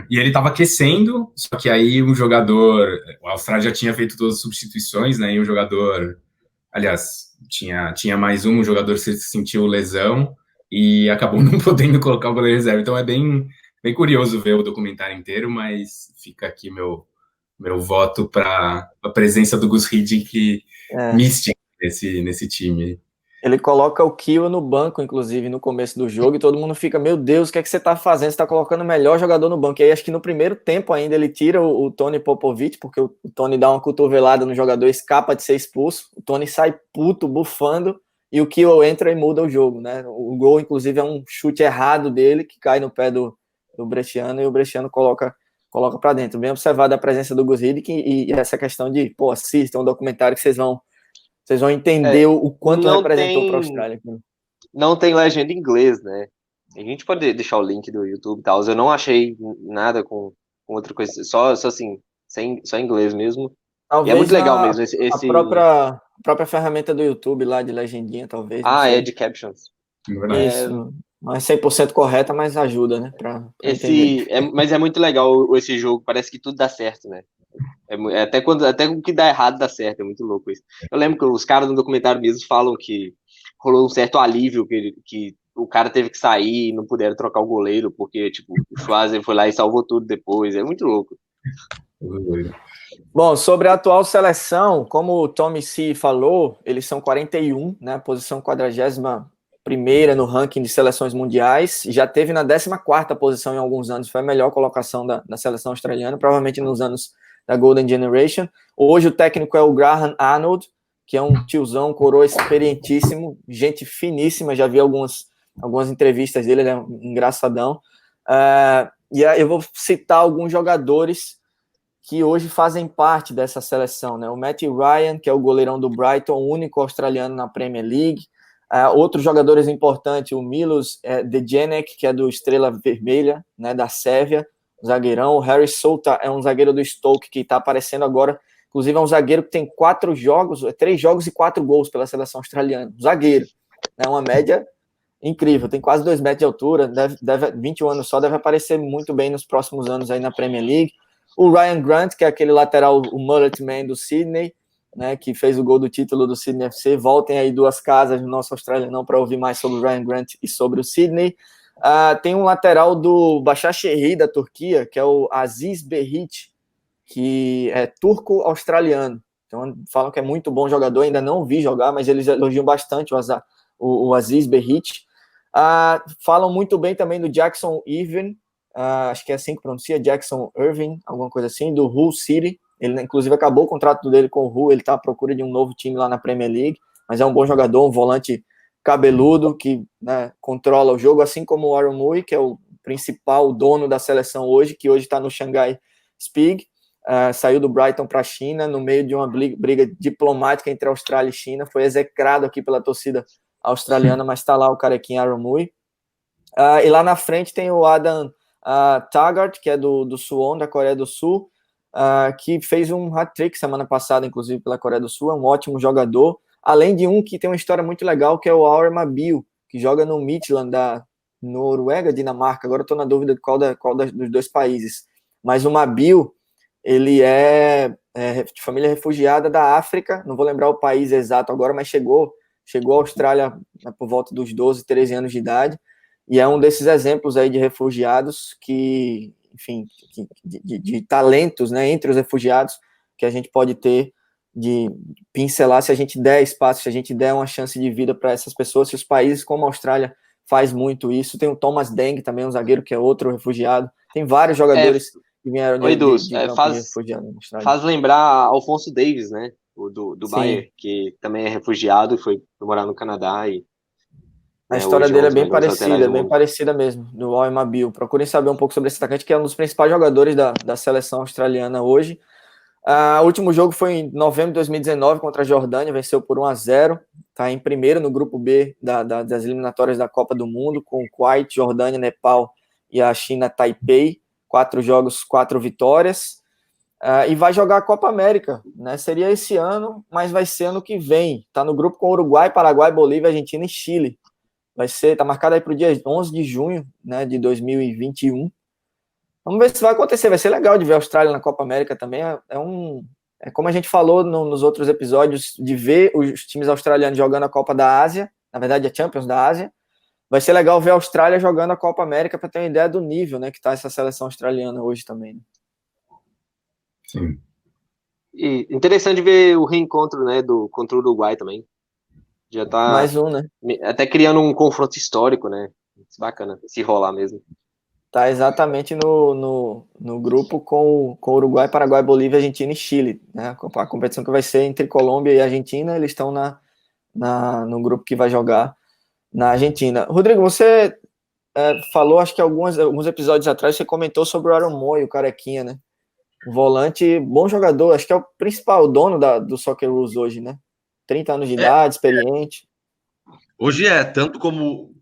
E ele estava aquecendo, só que aí um jogador... A Austrália já tinha feito todas as substituições, né? E um jogador... Aliás, tinha mais um jogador que sentiu lesão e acabou não podendo colocar o goleiro reserva. Então é bem curioso ver o documentário inteiro, mas fica aqui meu voto para a presença do Gus Hiddink mística nesse time. Ele coloca o Kiewel no banco, inclusive, no começo do jogo, e todo mundo fica, meu Deus, o que é que você tá fazendo? Você tá colocando o melhor jogador no banco. E aí, acho que no primeiro tempo ainda, ele tira o Tony Popovic, porque o Tony dá uma cotovelada no jogador, escapa de ser expulso, o Tony sai puto, bufando, e o Kiewel entra e muda o jogo, né? O gol, inclusive, é um chute errado dele, que cai no pé do Bresciano, e o Bresciano coloca para dentro. Bem observado a presença do Gus Hiddink e essa questão de, assistam um documentário que vocês vão entender o quanto representou para a Austrália. Não tem legenda em inglês, né? A gente pode deixar o link do YouTube e tal. Eu não achei nada com outra coisa, só assim, só em inglês mesmo. Talvez e é muito legal mesmo. A própria ferramenta do YouTube lá de legendinha, talvez. De captions. Isso. Não é 100% correta, mas ajuda, né? Pra entender. Mas é muito legal esse jogo, parece que tudo dá certo, né? Até o que dá errado dá certo, é muito louco isso. Eu lembro que os caras no documentário mesmo falam que rolou um certo alívio, que o cara teve que sair e não puderam trocar o goleiro, porque, tipo, o Schwarzer foi lá e salvou tudo depois. É muito louco. Bom, sobre a atual seleção, como o Tommy C falou, eles são 41, né? Posição 41ª no ranking de seleções mundiais. Já teve na 14ª posição em alguns anos. Foi a melhor colocação da seleção australiana, provavelmente nos anos da Golden Generation. Hoje o técnico é o Graham Arnold, que é um tiozão, coroa experientíssimo, gente finíssima. Já vi algumas entrevistas dele, ele é um engraçadão. E eu vou citar alguns jogadores que hoje fazem parte dessa seleção, né? O Matt Ryan, que é o goleirão do Brighton, o único australiano na Premier League. Outros jogadores importantes, o Milos Degenek, que é do Estrela Vermelha, né, da Sérvia, zagueirão. O Harry Souta é um zagueiro do Stoke, que está aparecendo agora. Inclusive, é um zagueiro que tem 3 jogos e 4 gols pela seleção australiana. Zagueiro. É uma média incrível, tem quase 2 metros de altura, deve 21 anos só, deve aparecer muito bem nos próximos anos aí na Premier League. O Ryan Grant, que é aquele lateral, o Mullet Man do Sydney, né, que fez o gol do título do Sydney FC. Voltem aí 2 casas no nosso australiano para ouvir mais sobre o Ryan Grant e sobre o Sydney. Tem um lateral do Başakşehir da Turquia, que é o Aziz Behich, que é turco-australiano. Então falam que é muito bom jogador, ainda não vi jogar, mas eles elogiam bastante o Aziz Behich. Falam muito bem também do Jackson Irvine, acho que é assim que pronuncia, Jackson Irvine, alguma coisa assim, do Hull City. Ele, inclusive, acabou o contrato dele com o Hull, ele está à procura de um novo time lá na Premier League, mas é um bom jogador, um volante cabeludo, que, né, controla o jogo, assim como o Aaron Mui, que é o principal dono da seleção hoje, que hoje está no Shanghai Spig, saiu do Brighton para a China, no meio de uma briga diplomática entre Austrália e China, foi execrado aqui pela torcida australiana, mas está lá o carequinha Aaron Mui. E lá na frente tem o Adam Taggart, que é do Suwon, da Coreia do Sul, que fez um hat-trick semana passada, inclusive, pela Coreia do Sul, é um ótimo jogador, além de um que tem uma história muito legal, que é o Aure Mabil, que joga no Midtjylland, da Noruega, Dinamarca, agora estou na dúvida de qual dos 2 países, mas o Mabil, ele é de família refugiada da África, não vou lembrar o país exato agora, mas chegou à Austrália, né, por volta dos 12, 13 anos de idade, e é um desses exemplos aí de refugiados que, enfim, de talentos, né, entre os refugiados, que a gente pode ter de pincelar se a gente der espaço, se a gente der uma chance de vida para essas pessoas, se os países como a Austrália faz muito isso. Tem o Thomas Deng também, um zagueiro que é outro refugiado. Tem vários jogadores que vieram de refugiado na Austrália. Faz lembrar Alphonso Davies, né, o do Bayern, que também é refugiado e foi morar no Canadá e a história dele é bem parecida mesmo, do Aure Mabil. Procurem saber um pouco sobre esse atacante, que é um dos principais jogadores da seleção australiana hoje. O último jogo foi em novembro de 2019 contra a Jordânia, venceu por 1-0, está em primeiro no grupo B das eliminatórias da Copa do Mundo, com o Kuwait, Jordânia, Nepal e a China Taipei, 4 jogos, 4 vitórias. E vai jogar a Copa América, né? Seria esse ano, mas vai ser ano que vem. Está no grupo com Uruguai, Paraguai, Bolívia, Argentina e Chile. Tá marcado aí para o dia 11 de junho, né, de 2021. Vamos ver se vai acontecer, vai ser legal de ver a Austrália na Copa América também. É como a gente falou nos outros episódios, de ver os times australianos jogando a Copa da Ásia, na verdade a Champions da Ásia. Vai ser legal ver a Austrália jogando a Copa América, para ter uma ideia do nível, né, que está essa seleção australiana hoje também. Né? Sim. E interessante ver o reencontro, né, contra o Uruguai também. Já tá mais um, né? Até criando um confronto histórico, né? Bacana, se rolar mesmo. Tá exatamente no grupo com o Uruguai, Paraguai, Bolívia, Argentina e Chile, né? A competição que vai ser entre Colômbia e Argentina, eles estão no grupo que vai jogar na Argentina. Rodrigo, você falou, acho que alguns episódios atrás, você comentou sobre o Aaron Moy, o carequinha, né? Um volante, bom jogador, acho que é o principal dono do Socceroos hoje, né? 30 anos de idade, experiente. Hoje tanto como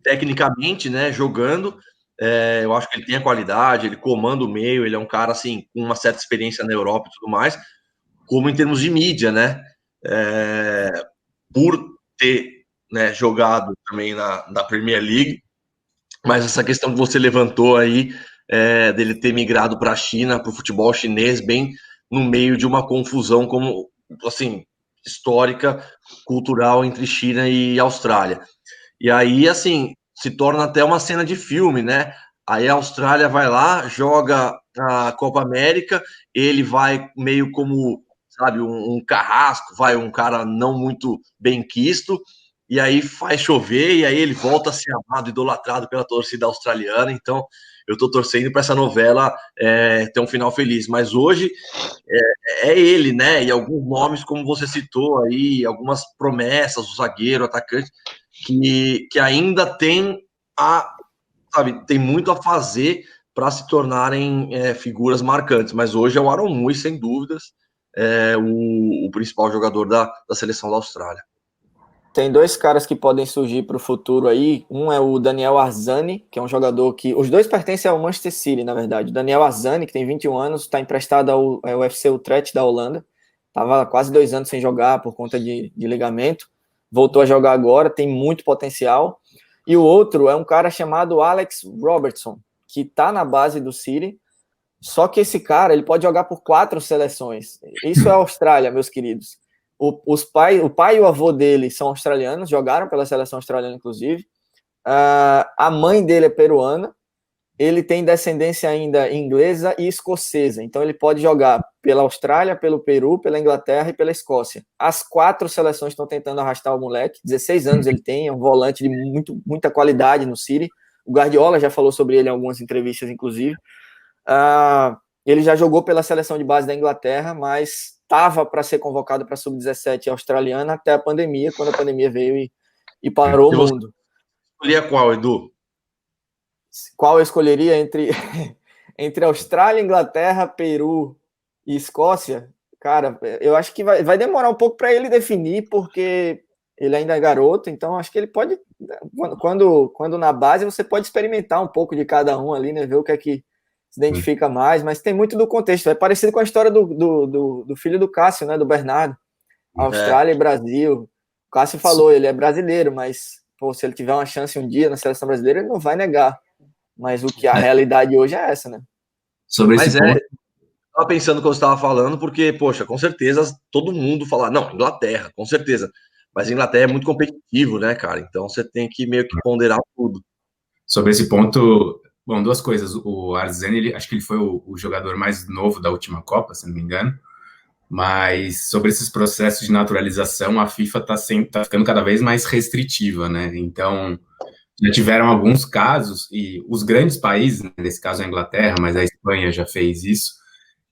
tecnicamente, né, jogando, eu acho que ele tem a qualidade, ele comanda o meio, ele é um cara, assim, com uma certa experiência na Europa e tudo mais, como em termos de mídia, né, por ter né, jogado também na Premier League, mas essa questão que você levantou aí, dele ter migrado para a China, para o futebol chinês, bem no meio de uma confusão como, assim, histórica, cultural entre China e Austrália. E aí, assim, se torna até uma cena de filme, né? Aí a Austrália vai lá, joga a Copa América, ele vai meio como, sabe, um carrasco, vai um cara não muito benquisto, e aí faz chover, e aí ele volta a ser amado, idolatrado pela torcida australiana. Então, eu tô torcendo para essa novela ter um final feliz. Mas hoje é ele, né? E alguns nomes, como você citou aí, algumas promessas, o zagueiro, o atacante, que ainda tem muito a fazer para se tornarem figuras marcantes. Mas hoje é o Aaron Mui, sem dúvidas, o principal jogador da seleção da Austrália. Tem dois caras que podem surgir para o futuro aí. Um é o Daniel Arzani, que é um jogador que... Os dois pertencem ao Manchester City, na verdade. O Daniel Arzani, que tem 21 anos, está emprestado ao FC Utrecht da Holanda. Estava quase 2 anos sem jogar por conta de ligamento. Voltou a jogar agora, tem muito potencial. E o outro é um cara chamado Alex Robertson, que está na base do City. Só que esse cara, ele pode jogar por 4 seleções. Isso é a Austrália, meus queridos. O pai e o avô dele são australianos, jogaram pela seleção australiana, inclusive. A mãe dele é peruana. Ele tem descendência ainda inglesa e escocesa. Então, ele pode jogar pela Austrália, pelo Peru, pela Inglaterra e pela Escócia. As 4 seleções estão tentando arrastar o moleque. 16 anos ele tem, é um volante de muita qualidade no City. O Guardiola já falou sobre ele em algumas entrevistas, inclusive. Ele já jogou pela seleção de base da Inglaterra, mas estava para ser convocado para a Sub-17 australiana até a pandemia, quando a pandemia veio e parou o mundo. Escolhia qual, Edu? Qual eu escolheria entre Austrália, Inglaterra, Peru e Escócia? Cara, eu acho que vai demorar um pouco para ele definir, porque ele ainda é garoto, então acho que ele pode, quando na base, você pode experimentar um pouco de cada um ali, né, ver o que é que se identifica mais, mas tem muito do contexto. É parecido com a história do filho do Cássio, né, do Bernardo. Austrália e Brasil. O Cássio falou, ele é brasileiro, mas se ele tiver uma chance um dia na seleção brasileira, ele não vai negar. Mas a realidade hoje é essa, né? Sobre esse ponto. Eu estava pensando quando você estava falando, porque, poxa, com certeza todo mundo fala, não, Inglaterra, com certeza. Mas a Inglaterra é muito competitivo, né, cara? Então você tem que meio que ponderar tudo. Sobre esse ponto, bom, 2 coisas. O Arzani, acho que ele foi o jogador mais novo da última Copa, se não me engano. Mas sobre esses processos de naturalização, a FIFA tá ficando cada vez mais restritiva, né? Então, já tiveram alguns casos, e os grandes países, né, nesse caso a Inglaterra, mas a Espanha já fez isso,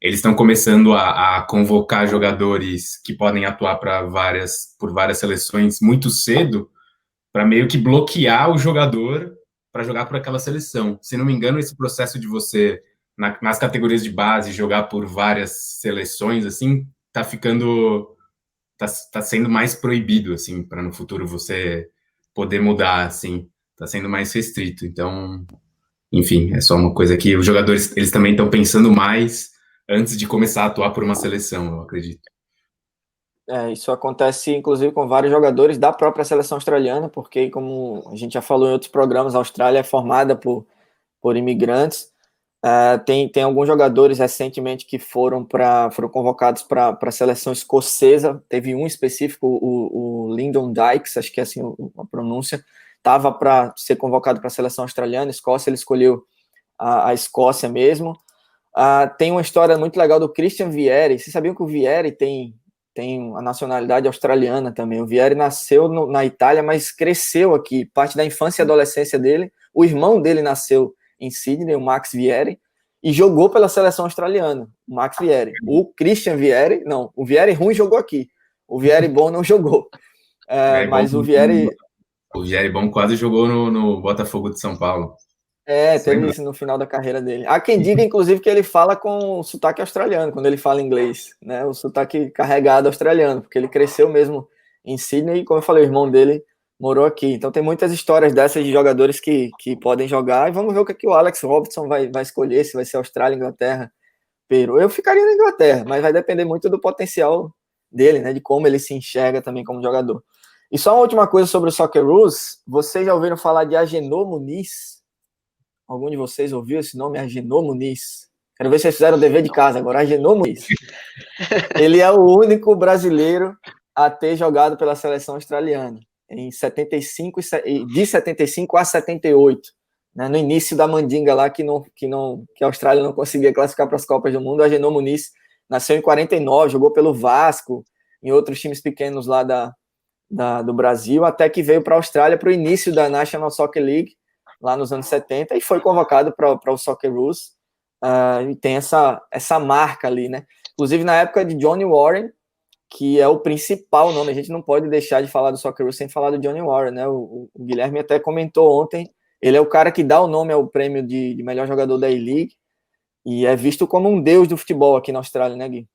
eles estão começando a convocar jogadores que podem atuar por várias seleções muito cedo, para meio que bloquear o jogador para jogar por aquela seleção. Se não me engano, esse processo de você, nas categorias de base, jogar por várias seleções, assim, tá sendo mais proibido, assim, para no futuro você poder mudar, assim, tá sendo mais restrito. Então, enfim, é só uma coisa que os jogadores, eles também estão pensando mais antes de começar a atuar por uma seleção, eu acredito. Isso acontece, inclusive, com vários jogadores da própria seleção australiana, porque, como a gente já falou em outros programas, a Austrália é formada por imigrantes. Tem alguns jogadores recentemente que foram convocados para a seleção escocesa. Teve um específico, o Lyndon Dykes, acho que é assim a pronúncia, estava para ser convocado para a seleção australiana. Escócia, ele escolheu a Escócia mesmo. Tem uma história muito legal do Christian Vieri. Vocês sabiam que o Vieri tem a nacionalidade australiana também? O Vieri nasceu na Itália, mas cresceu aqui, parte da infância e adolescência dele. O irmão dele nasceu em Sydney, o Max Vieri, e jogou pela seleção australiana, o Max Vieri. O Christian Vieri, não, o Vieri ruim jogou aqui, o Vieri bom não jogou. Mas o Vieri... O Vieri bom quase jogou no Botafogo de São Paulo. Teve isso no final da carreira dele. Há quem diga, inclusive, que ele fala com o sotaque australiano, quando ele fala inglês, né? O sotaque carregado australiano, porque ele cresceu mesmo em Sydney, e como eu falei, o irmão dele morou aqui. Então tem muitas histórias dessas de jogadores que podem jogar, e vamos ver o que o Alex Robertson vai escolher, se vai ser Austrália, Inglaterra, Peru. Eu ficaria na Inglaterra, mas vai depender muito do potencial dele, né? De como ele se enxerga também como jogador. E só uma última coisa sobre o Socceroos, vocês já ouviram falar de Agenor Muniz? Algum de vocês ouviu esse nome, Agenor Muniz? Quero ver se vocês fizeram o dever de casa agora, Agenor Muniz. Ele é o único brasileiro a ter jogado pela seleção australiana, em 75, de 75 a 78, né, no início da mandinga lá, que a Austrália não conseguia classificar para as Copas do Mundo. O Agenor Muniz nasceu em 49, jogou pelo Vasco, em outros times pequenos lá do Brasil, até que veio para a Austrália para o início da National Soccer League, lá nos anos 70, e foi convocado para o Socceroos, e tem essa marca ali, né? Inclusive na época de Johnny Warren, que é o principal nome, a gente não pode deixar de falar do Socceroos sem falar do Johnny Warren, né? O Guilherme até comentou ontem, ele é o cara que dá o nome ao prêmio de melhor jogador da A-League, e é visto como um deus do futebol aqui na Austrália, né, Gui?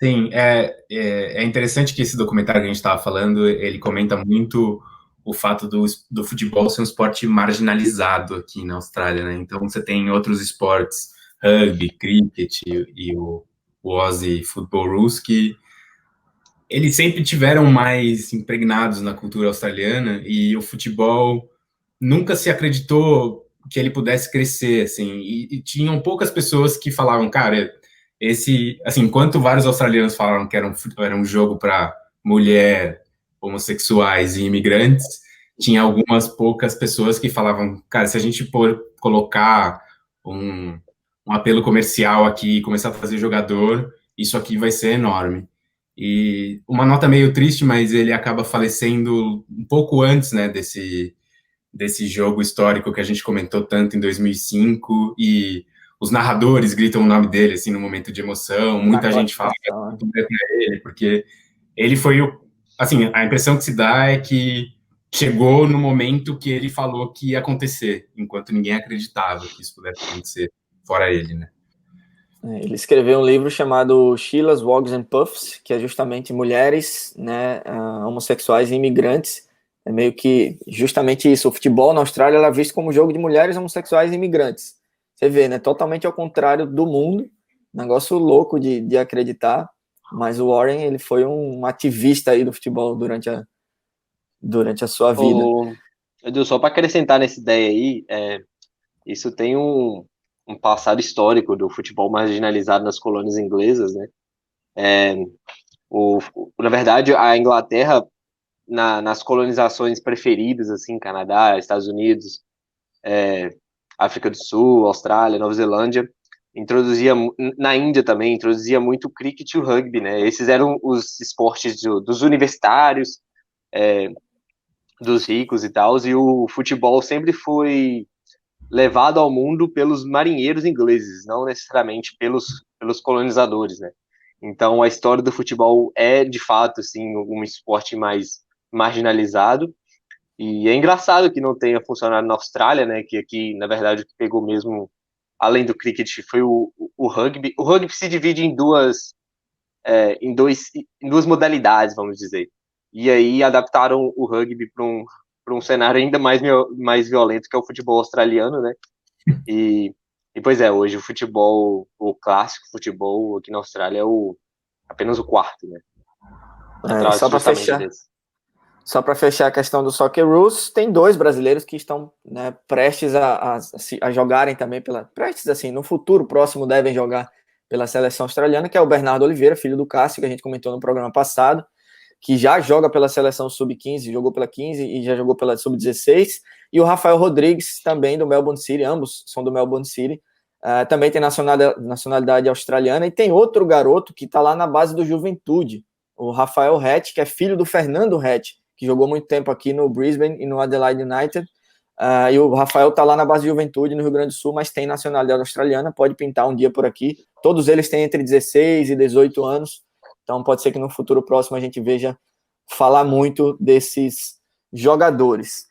Sim, é interessante que esse documentário que a gente estava falando, ele comenta muito o fato do futebol ser um esporte marginalizado aqui na Austrália, né? Então você tem outros esportes, rugby, cricket e o Aussie Football Rules, que eles sempre tiveram mais impregnados na cultura australiana, e o futebol nunca se acreditou que ele pudesse crescer, assim, e tinham poucas pessoas que falavam, cara, assim, enquanto vários australianos falaram que era um jogo para mulher, homossexuais e imigrantes, tinha algumas poucas pessoas que falavam, cara, se a gente colocar um apelo comercial aqui e começar a fazer jogador, isso aqui vai ser enorme. E uma nota meio triste, mas ele acaba falecendo um pouco antes, né, desse jogo histórico que a gente comentou tanto em 2005, e os narradores gritam o nome dele, assim, no momento de emoção, muita gente fala para ele, porque ele foi assim, a impressão que se dá é que chegou no momento que ele falou que ia acontecer, enquanto ninguém acreditava que isso pudesse acontecer, fora ele, né? Ele escreveu um livro chamado Sheila's Wogs and Puffs, que é justamente mulheres, né, homossexuais e imigrantes. É meio que justamente isso. O futebol na Austrália era visto como jogo de mulheres homossexuais e imigrantes. Você vê, né? Totalmente ao contrário do mundo. Negócio louco de acreditar. Mas o Warren, ele foi um ativista aí do futebol durante a sua vida. Edu, só para acrescentar nessa ideia aí, isso tem um passado histórico do futebol marginalizado nas colônias inglesas, né? Na verdade, a Inglaterra, nas colonizações preferidas, assim, Canadá, Estados Unidos, África do Sul, Austrália, Nova Zelândia, na Índia também, introduzia muito o cricket e o rugby, né? Esses eram os esportes dos universitários, dos ricos e tal, e o futebol sempre foi levado ao mundo pelos marinheiros ingleses, não necessariamente pelos colonizadores, né? Então, a história do futebol é, de fato, assim, um esporte mais marginalizado, e é engraçado que não tenha funcionado na Austrália, né? Que aqui, na verdade, o que pegou mesmo, além do cricket, foi o rugby. O rugby se divide em duas modalidades, vamos dizer. E aí adaptaram o rugby para um cenário ainda mais violento, que é o futebol australiano, né? E pois hoje o futebol, o clássico futebol aqui na Austrália é apenas o quarto, né? Só para fechar a questão do Socceroos, tem 2 brasileiros que estão, né, prestes a jogarem também no futuro próximo devem jogar pela seleção australiana, que é o Bernardo Oliveira, filho do Cássio, que a gente comentou no programa passado, que já joga pela seleção sub-15, jogou pela 15 e já jogou pela sub-16, e o Rafael Rodrigues, também do Melbourne City, ambos são do Melbourne City, também tem nacionalidade australiana, e tem outro garoto que está lá na base do Juventude, o Rafael Hatch, que é filho do Fernando Hatch, que jogou muito tempo aqui no Brisbane e no Adelaide United, e o Rafael está lá na base de Juventude, no Rio Grande do Sul, mas tem nacionalidade australiana, pode pintar um dia por aqui. Todos eles têm entre 16 e 18 anos, então pode ser que no futuro próximo a gente veja falar muito desses jogadores.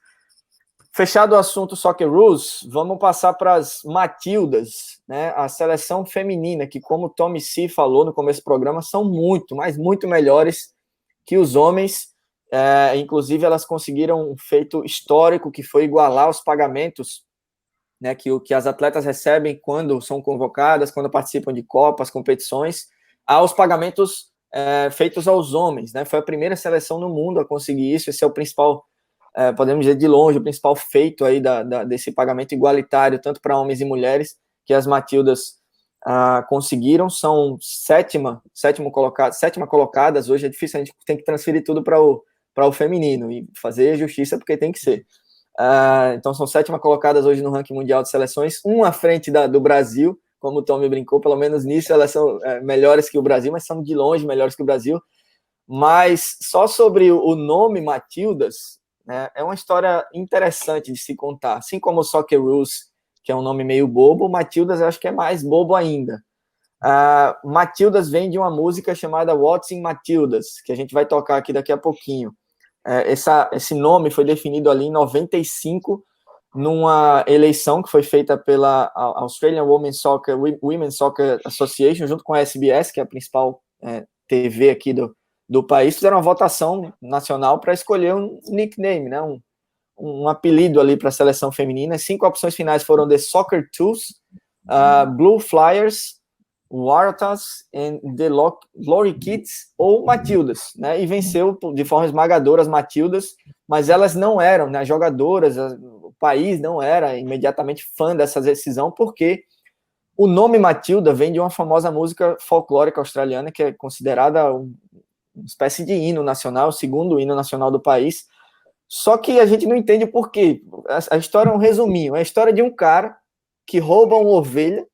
Fechado o assunto Socceroos, vamos passar para as Matildas, né? A seleção feminina, que, como o Tommy C falou no começo do programa, são muito, mas muito melhores que os homens. Inclusive, elas conseguiram um feito histórico, que foi igualar os pagamentos, né, que as atletas recebem quando são convocadas, quando participam de copas, competições, aos pagamentos feitos aos homens, né? Foi a primeira seleção no mundo a conseguir isso. Esse é o principal, podemos dizer de longe, o principal feito aí desse pagamento igualitário, tanto para homens e mulheres, que as Matildas conseguiram. São sétima colocadas. Hoje é difícil, a gente tem que transferir tudo para o feminino e fazer justiça, porque tem que ser. Então são sétima colocadas hoje no ranking mundial de seleções, à frente do Brasil, como o Tommy brincou, pelo menos nisso elas são melhores que o Brasil, mas são de longe melhores que o Brasil. Mas só sobre o nome Matildas, né, é uma história interessante de se contar. Assim como o Socceroos, que é um nome meio bobo, Matildas eu acho que é mais bobo ainda. Matildas vem de uma música chamada What's in Matildas, que a gente vai tocar aqui daqui a pouquinho. Esse nome foi definido ali em 95, numa eleição que foi feita pela Australian Women's Soccer Association, junto com a SBS, que é a principal TV aqui do país. Fizeram uma votação nacional para escolher um nickname, né, um apelido ali para a seleção feminina. As 5 opções finais foram The Soccer Twos, Blue Flyers, Waratahs and The Glory Kids ou Matildas, né? E venceu de forma esmagadora as Matildas, mas elas não eram, né, jogadoras, o país não era imediatamente fã dessa decisão, porque o nome Matilda vem de uma famosa música folclórica australiana, que é considerada uma espécie de hino nacional, o segundo hino nacional do país. Só que a gente não entende o porquê. A história é um resuminho, é a história de um cara que rouba uma ovelha,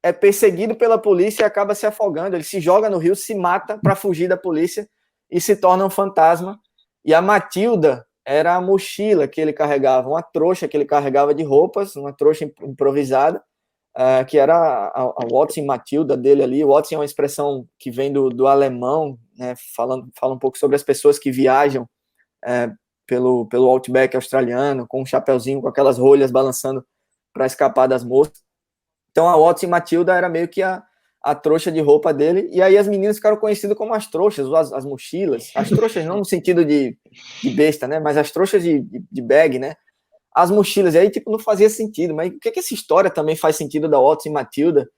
é perseguido pela polícia e acaba se afogando. Ele se joga no rio, se mata para fugir da polícia e se torna um fantasma. E a Matilda era a mochila que ele carregava, uma trouxa que ele carregava de roupas, uma trouxa improvisada, que era a Watson Matilda dele ali. Watson é uma expressão que vem do alemão, né, fala um pouco sobre as pessoas que viajam pelo outback australiano, com um chapeuzinho, com aquelas rolhas balançando para escapar das moscas. Então a Watson Matilda era meio que a trouxa de roupa dele, e aí as meninas ficaram conhecidas como as trouxas, as mochilas, as trouxas não no sentido de besta, né, mas as trouxas de bag, né, as mochilas. E aí tipo não fazia sentido, mas o que essa história também faz sentido da Watson Matilda,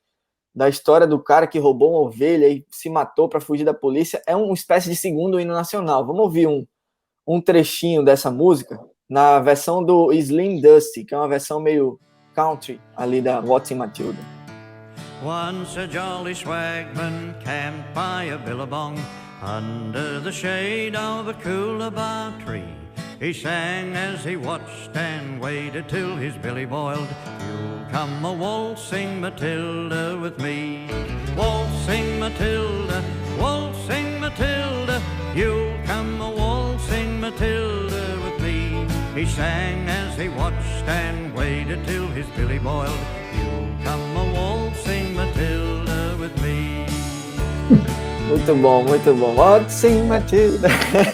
da história do cara que roubou uma ovelha e se matou para fugir da polícia? É uma espécie de segundo hino nacional. Vamos ouvir um trechinho dessa música na versão do Slim Dusty, que é uma versão meio country ali da Watson Matilda. Once a jolly swagman camped by a billabong under the shade of a coolabah tree. He sang as he watched and waited till his billy boiled. You'll come a waltzing Matilda with me. Waltzing Matilda, you'll come a waltzing Matilda with me. He sang as he watched and waited till his billy boiled. You'll come a waltzing Matilda with me. Muito bom, muito bom. Waltzing Matilda.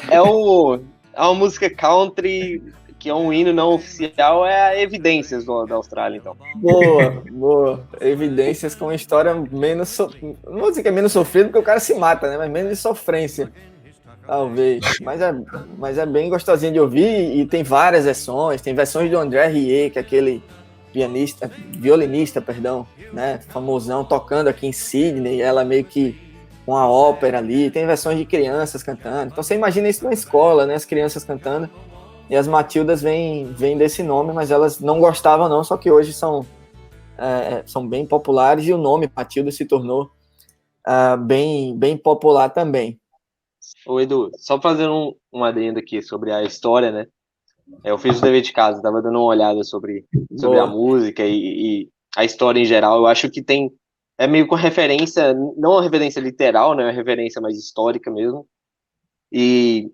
É uma música country, que é um hino não oficial, é a Evidências da Austrália, então. Boa. Evidências com uma história menos... Não vou dizer que é menos sofrida, porque o cara se mata, né? Mas menos de sofrência, talvez. Mas é bem gostosinho de ouvir, e tem várias versões. Tem versões do André Rieu, que é aquele violinista, né? Famosão, tocando aqui em Sydney, ela meio que com a ópera ali. Tem versões de crianças cantando. Então você imagina isso na escola, né? As crianças cantando. E as Matildas vêm desse nome, mas elas não gostavam não, só que hoje são bem populares, e o nome Matilda se tornou bem popular também. Ô Edu, só fazendo um adendo aqui sobre a história, né? Eu fiz o dever de casa, tava dando uma olhada sobre a música e a história em geral. Eu acho que é meio com referência, não uma referência literal, né? Uma referência mais histórica mesmo. E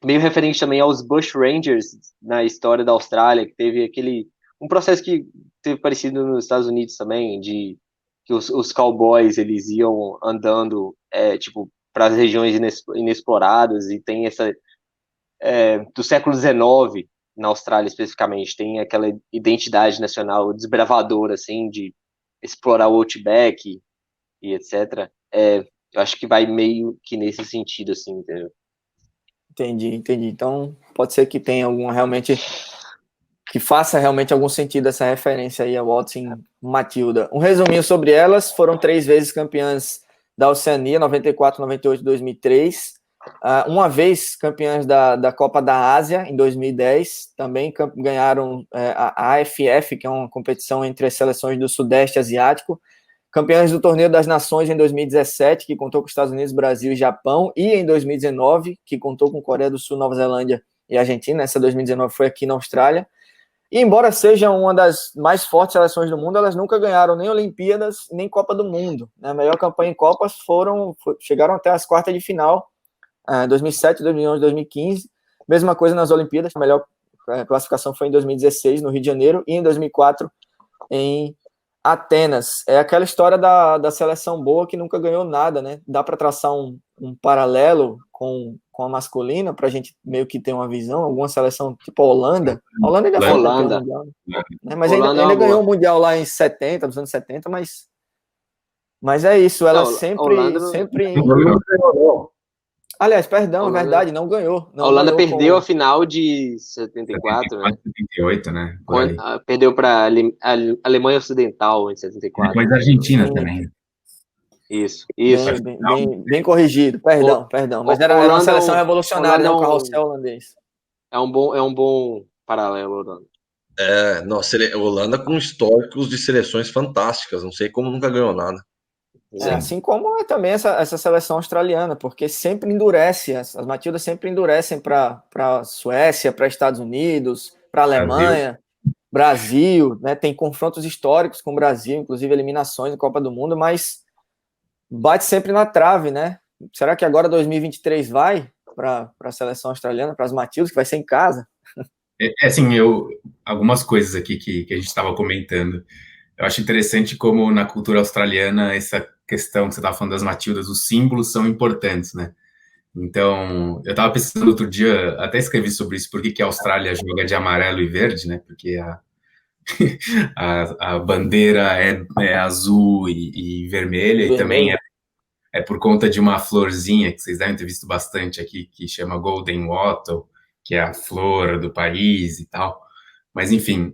meio referente também aos Bushrangers na história da Austrália, que teve um processo que teve parecido nos Estados Unidos também, de que os cowboys, eles iam andando, tipo, para as regiões inexploradas, e tem essa, do século XIX, na Austrália especificamente, tem aquela identidade nacional desbravadora, assim, de explorar o Outback e etc. Eu acho que vai meio que nesse sentido, assim, entendeu? Entendi. Então, pode ser que tenha que faça realmente algum sentido essa referência aí a Watson Matilda. Um resuminho sobre elas: foram 3 vezes campeãs da Oceania, 94, 98, 2003. Uma vez campeãs da Copa da Ásia, em 2010. Também ganharam a AFF, que é uma competição entre as seleções do Sudeste Asiático. Campeãs do Torneio das Nações em 2017, que contou com Estados Unidos, Brasil e Japão. E em 2019, que contou com Coreia do Sul, Nova Zelândia e Argentina. Essa 2019 foi aqui na Austrália. E embora seja uma das mais fortes seleções do mundo, elas nunca ganharam nem Olimpíadas, nem Copa do Mundo. A melhor campanha em Copas chegaram até as quartas de final, 2007, 2011, 2015. Mesma coisa nas Olimpíadas, a melhor classificação foi em 2016, no Rio de Janeiro, e em 2004, em Atenas. É aquela história da seleção boa que nunca ganhou nada, né? Dá para traçar um paralelo com a masculina, para a gente meio que ter uma visão. Alguma seleção, tipo a Holanda. A Holanda ainda foi Holanda. Mundial, né? Mas ainda ganhou o Mundial lá em 70, nos anos 70, mas é isso, ela sempre... Aliás, perdão, Holanda... é verdade, não ganhou. A Holanda perdeu a final de 74, 78, né? Perdeu para a Alemanha Ocidental em 74. Depois da Argentina também. Isso. Bem corrigido, perdão. Mas era uma seleção revolucionária, né, o carrossel holandês. É um bom paralelo, Holanda. Holanda com históricos de seleções fantásticas, não sei como nunca ganhou nada. Assim como é também essa seleção australiana, porque sempre endurece, as Matildas sempre endurecem para a Suécia, para Estados Unidos, para a Alemanha, Brasil, né? Tem confrontos históricos com o Brasil, inclusive eliminações da Copa do Mundo, mas bate sempre na trave, né? Será que agora 2023 vai para a seleção australiana, para as Matildas, que vai ser em casa? Assim, algumas coisas aqui que a gente estava comentando. Eu acho interessante como na cultura australiana essa questão que você estava falando das Matildas, os símbolos são importantes, né? Então, eu estava pensando outro dia, até escrevi sobre isso, por que a Austrália joga de amarelo e verde, né? Porque a bandeira é azul e vermelha, e também é por conta de uma florzinha que vocês devem ter visto bastante aqui, que chama Golden Wattle, que é a flor do país e tal. Mas, enfim,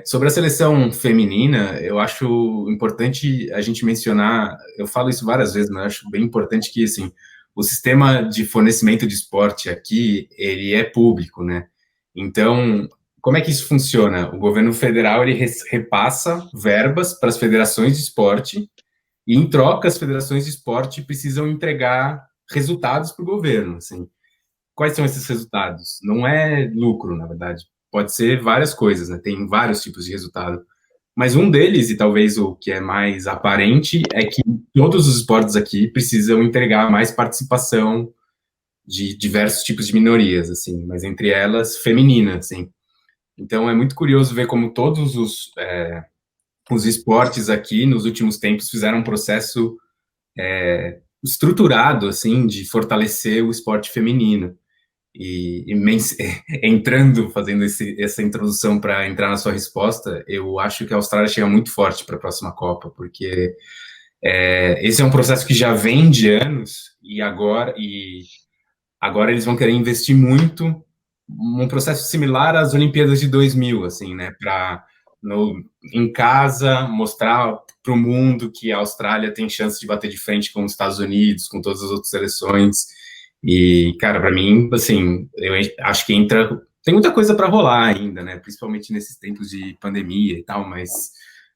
sobre a seleção feminina, eu acho importante a gente mencionar, eu falo isso várias vezes, mas eu acho bem importante que, assim, o sistema de fornecimento de esporte aqui, ele é público, né? Então, como é que isso funciona? O governo federal, ele repassa verbas para as federações de esporte e, em troca, as federações de esporte precisam entregar resultados para o governo, assim. Quais são esses resultados? Não é lucro, na verdade. Pode ser várias coisas, né? Tem vários tipos de resultado. Mas um deles, e talvez o que é mais aparente, é que todos os esportes aqui precisam entregar mais participação de diversos tipos de minorias, assim, mas entre elas, feminina, assim. Então, é muito curioso ver como todos os esportes aqui, nos últimos tempos, fizeram um processo estruturado, assim, de fortalecer o esporte feminino. Fazendo essa introdução para entrar na sua resposta, eu acho que a Austrália chega muito forte para a próxima Copa, porque esse é um processo que já vem de anos, e agora eles vão querer investir muito, um processo similar às Olimpíadas de 2000, assim, né, em casa, mostrar para o mundo que a Austrália tem chance de bater de frente com os Estados Unidos, com todas as outras seleções. E, cara, para mim, assim, eu acho que tem muita coisa para rolar ainda, né? Principalmente nesses tempos de pandemia e tal, mas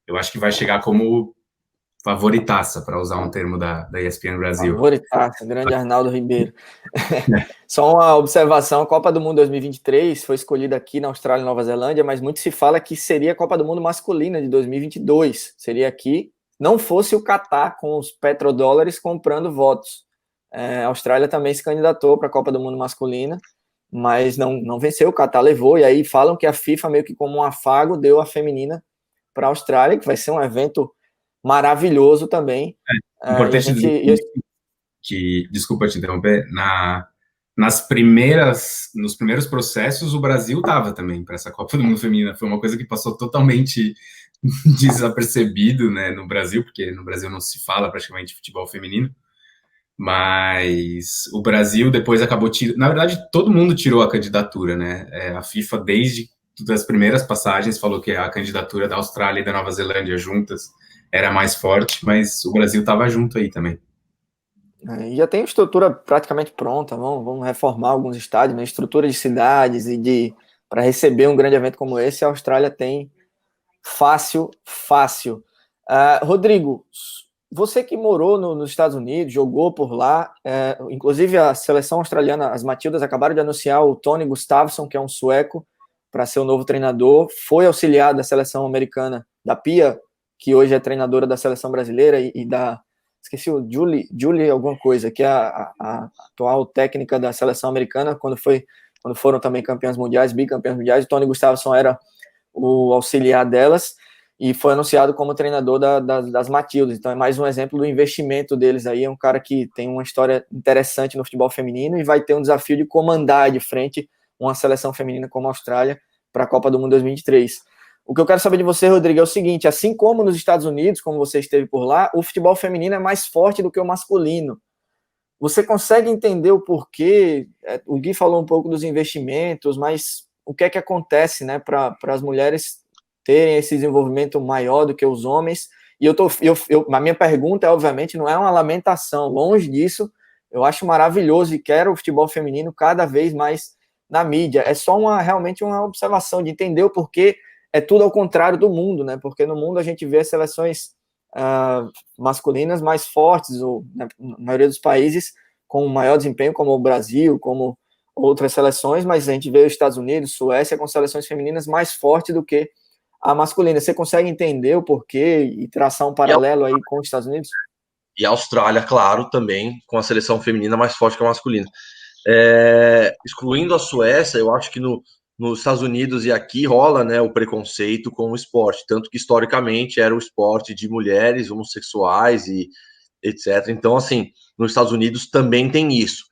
eu acho que vai chegar como favoritaça, para usar um termo da ESPN Brasil. Favoritaça, grande Arnaldo Ribeiro. Só uma observação, a Copa do Mundo 2023 foi escolhida aqui na Austrália e Nova Zelândia, mas muito se fala que seria a Copa do Mundo masculina de 2022. Seria aqui, não fosse o Catar com os petrodólares comprando votos. A Austrália também se candidatou para a Copa do Mundo masculina, mas não venceu, o Catar levou, e aí falam que a FIFA, meio que como um afago, deu a feminina para a Austrália, que vai ser um evento maravilhoso também. Importante dizer que, desculpa te interromper, nos primeiros processos, o Brasil estava também para essa Copa do Mundo feminina, foi uma coisa que passou totalmente desapercebido, né, no Brasil, porque no Brasil não se fala praticamente futebol feminino. Mas o Brasil depois acabou tirando... Na verdade, todo mundo tirou a candidatura, né? A FIFA, desde as primeiras passagens, falou que a candidatura da Austrália e da Nova Zelândia juntas era mais forte, mas o Brasil estava junto aí também. né? E já tem estrutura praticamente pronta, vamos reformar alguns estádios, né? Estrutura de cidades para receber um grande evento como esse, a Austrália tem fácil, fácil. Rodrigo, você que morou nos Estados Unidos, jogou por lá, inclusive a seleção australiana, as Matildas, acabaram de anunciar o Tony Gustafsson, que é um sueco, para ser o novo treinador, foi auxiliar da seleção americana, da Pia, que hoje é treinadora da seleção brasileira, esqueci o Julie alguma coisa, que é a atual técnica da seleção americana, quando foram também campeãs mundiais, bicampeãs mundiais, o Tony Gustafsson era o auxiliar delas, e foi anunciado como treinador das Matildas. Então é mais um exemplo do investimento deles aí. É um cara que tem uma história interessante no futebol feminino e vai ter um desafio de comandar de frente uma seleção feminina como a Austrália para a Copa do Mundo 2023. O que eu quero saber de você, Rodrigo, é o seguinte: assim como nos Estados Unidos, como você esteve por lá, o futebol feminino é mais forte do que o masculino. Você consegue entender o porquê? O Gui falou um pouco dos investimentos, mas o que é que acontece, né, para as mulheres terem esse desenvolvimento maior do que os homens? E a minha pergunta, obviamente, não é uma lamentação, longe disso. Eu acho maravilhoso e quero o futebol feminino cada vez mais na mídia. É só realmente uma observação de entender o porquê é tudo ao contrário do mundo, né? Porque no mundo a gente vê seleções masculinas mais fortes, ou na maioria dos países com maior desempenho, como o Brasil, como outras seleções, mas a gente vê os Estados Unidos, Suécia, com seleções femininas mais fortes do que a masculina. Você consegue entender o porquê e traçar um paralelo aí com os Estados Unidos? E a Austrália, claro, também, com a seleção feminina mais forte que a masculina. Excluindo a Suécia, eu acho que nos Estados Unidos e aqui rola, né, o preconceito com o esporte, tanto que historicamente era o esporte de mulheres homossexuais e etc. Então, assim, nos Estados Unidos também tem isso.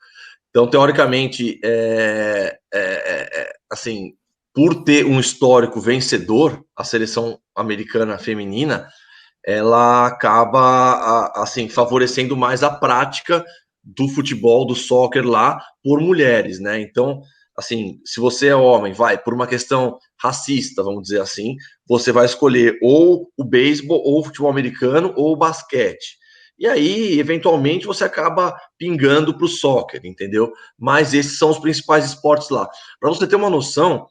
Então, teoricamente, assim, por ter um histórico vencedor, a seleção americana feminina, ela acaba, assim, favorecendo mais a prática do futebol, do soccer lá, por mulheres, né? Então, assim, se você é homem, por uma questão racista, vamos dizer assim, você vai escolher ou o beisebol, ou o futebol americano, ou o basquete. E aí, eventualmente, você acaba pingando para o soccer, entendeu? Mas esses são os principais esportes lá. Para você ter uma noção,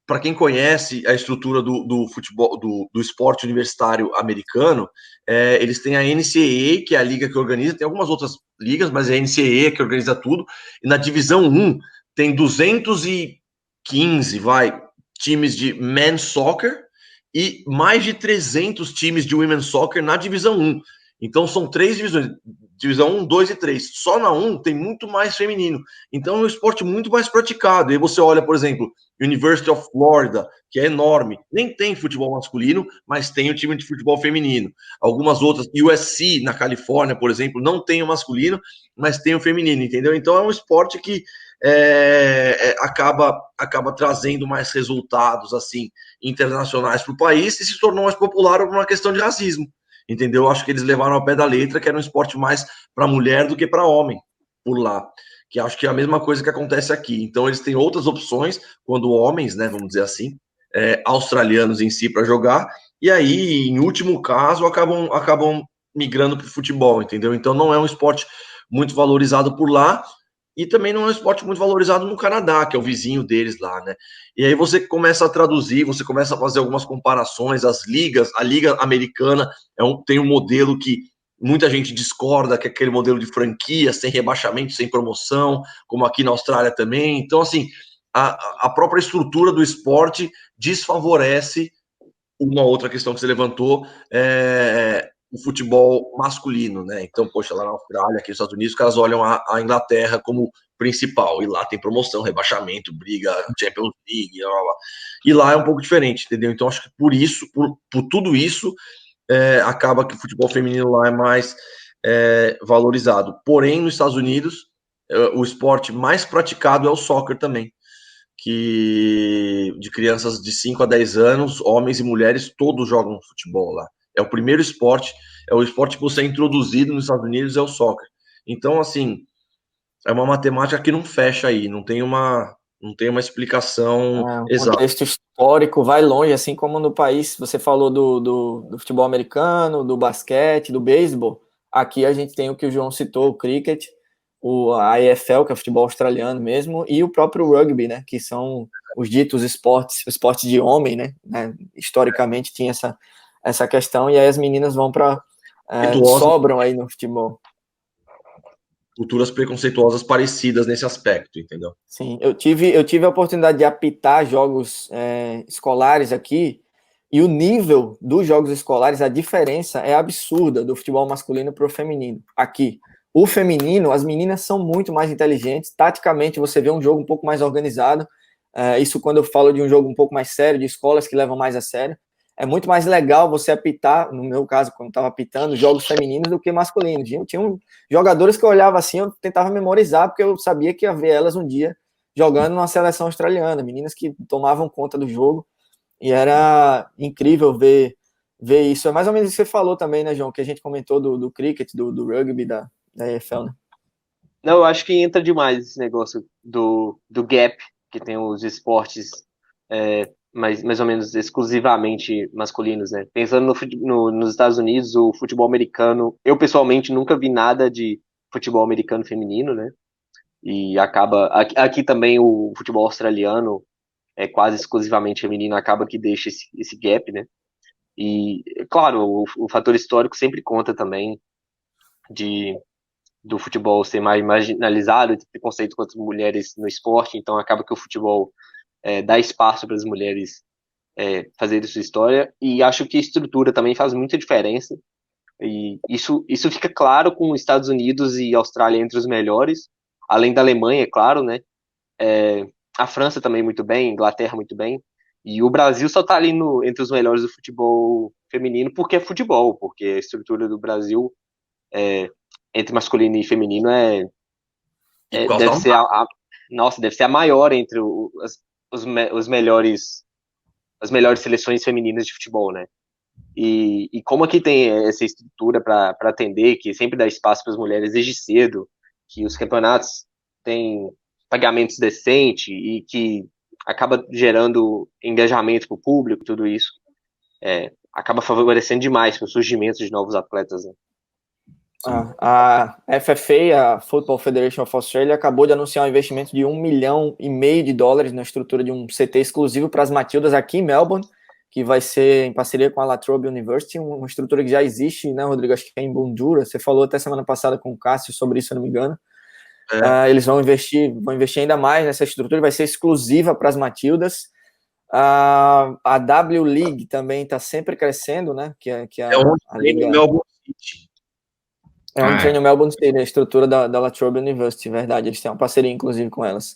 para quem conhece a estrutura do futebol, do esporte universitário americano, eles têm a NCAA, que é a liga que organiza, tem algumas outras ligas, mas é a NCAA que organiza tudo, e na divisão 1 tem 215, times de men's soccer e mais de 300 times de women's soccer na divisão 1. Então são 3 divisões, divisão 1, 2 e 3. Só na 1 tem muito mais feminino. Então é um esporte muito mais praticado. E aí você olha, por exemplo, University of Florida, que é enorme, nem tem futebol masculino, mas tem o time de futebol feminino. Algumas outras, USC na Califórnia, por exemplo, não tem o masculino, mas tem o feminino, entendeu? Então é um esporte que acaba trazendo mais resultados assim internacionais para o país e se tornou mais popular por uma questão de racismo, entendeu? Acho que eles levaram ao pé da letra que era um esporte mais para mulher do que para homem por lá, que acho que é a mesma coisa que acontece aqui. Então eles têm outras opções quando homens, né, vamos dizer assim, australianos em si para jogar, e aí em último caso acabam migrando para o futebol, entendeu? Então não é um esporte muito valorizado por lá. E também não é um esporte muito valorizado no Canadá, que é o vizinho deles lá, né? E aí você começa a traduzir, você começa a fazer algumas comparações, a liga americana tem um modelo que muita gente discorda, que é aquele modelo de franquia, sem rebaixamento, sem promoção, como aqui na Austrália também. Então, assim, a própria estrutura do esporte desfavorece uma outra questão que você levantou, o futebol masculino, né? Então, poxa, lá na Austrália, aqui nos Estados Unidos, os caras olham a Inglaterra como principal, e lá tem promoção, rebaixamento, briga, Champions League, blá, blá. E lá é um pouco diferente, entendeu? Então, acho que por isso, por tudo isso, acaba que o futebol feminino lá é mais valorizado. Porém, nos Estados Unidos, o esporte mais praticado é o soccer também, que de crianças de 5 a 10 anos, homens e mulheres, todos jogam futebol lá. É o primeiro esporte, é o esporte que você é introduzido nos Estados Unidos, é o soccer. Então, assim, é uma matemática que não fecha aí, não tem uma explicação exata. O contexto histórico vai longe, assim como no país, você falou do futebol americano, do basquete, do beisebol. Aqui a gente tem o que o João citou, o cricket, a EFL, que é o futebol australiano mesmo, e o próprio rugby, né, que são os ditos esportes de homem, né, historicamente tinha essa questão, e aí as meninas vão para sobram aí no futebol. Culturas preconceituosas parecidas nesse aspecto, entendeu? Sim, eu tive a oportunidade de apitar jogos escolares aqui, e o nível dos jogos escolares, a diferença é absurda do futebol masculino para o feminino. Aqui, o feminino, as meninas são muito mais inteligentes, taticamente você vê um jogo um pouco mais organizado, isso quando eu falo de um jogo um pouco mais sério, de escolas que levam mais a sério, é muito mais legal você apitar, no meu caso, quando estava apitando, jogos femininos do que masculinos. Tinha jogadores que eu olhava assim, eu tentava memorizar, porque eu sabia que ia ver elas um dia jogando numa seleção australiana, meninas que tomavam conta do jogo, e era incrível ver isso. É mais ou menos isso que você falou também, né, João, que a gente comentou do cricket, do rugby, da EFL, né? Não, eu acho que entra demais esse negócio do gap, que tem os esportes mais ou menos exclusivamente masculinos, né? Pensando nos Estados Unidos, o futebol americano, eu pessoalmente nunca vi nada de futebol americano feminino, né? E aqui também o futebol australiano é quase exclusivamente feminino, acaba que deixa esse gap, né? E, claro, o fator histórico sempre conta também do futebol ser mais marginalizado, de preconceito contra as mulheres no esporte, então acaba que o futebol dá espaço para as mulheres fazerem sua história, e acho que a estrutura também faz muita diferença, e isso fica claro com os Estados Unidos e Austrália entre os melhores, além da Alemanha, é claro, né? A França também muito bem, Inglaterra muito bem, e o Brasil só tá ali entre os melhores do futebol feminino porque é futebol, porque a estrutura do Brasil entre masculino e feminino deve ser deve ser a maior entre as melhores seleções femininas de futebol, né? E como aqui tem essa estrutura para atender, que sempre dá espaço para as mulheres desde cedo, que os campeonatos têm pagamentos decentes e que acaba gerando engajamento para o público, tudo isso acaba favorecendo demais para o surgimento de novos atletas, né? A FFA, a Football Federation of Australia, acabou de anunciar um investimento de $1,5 milhão na estrutura de um CT exclusivo para as Matildas aqui em Melbourne, que vai ser em parceria com a La Trobe University, uma estrutura que já existe, né, Rodrigo? Acho que é em Bundoora. Você falou até semana passada com o Cássio sobre isso, se eu não me engano. Eles vão investir ainda mais nessa estrutura, vai ser exclusiva para as Matildas. A W League também está sempre crescendo, né? Que é onde tem o Melbourne City. Onde tem o Melbourne City, a estrutura da La Trobe University, verdade. Eles têm uma parceria, inclusive, com elas.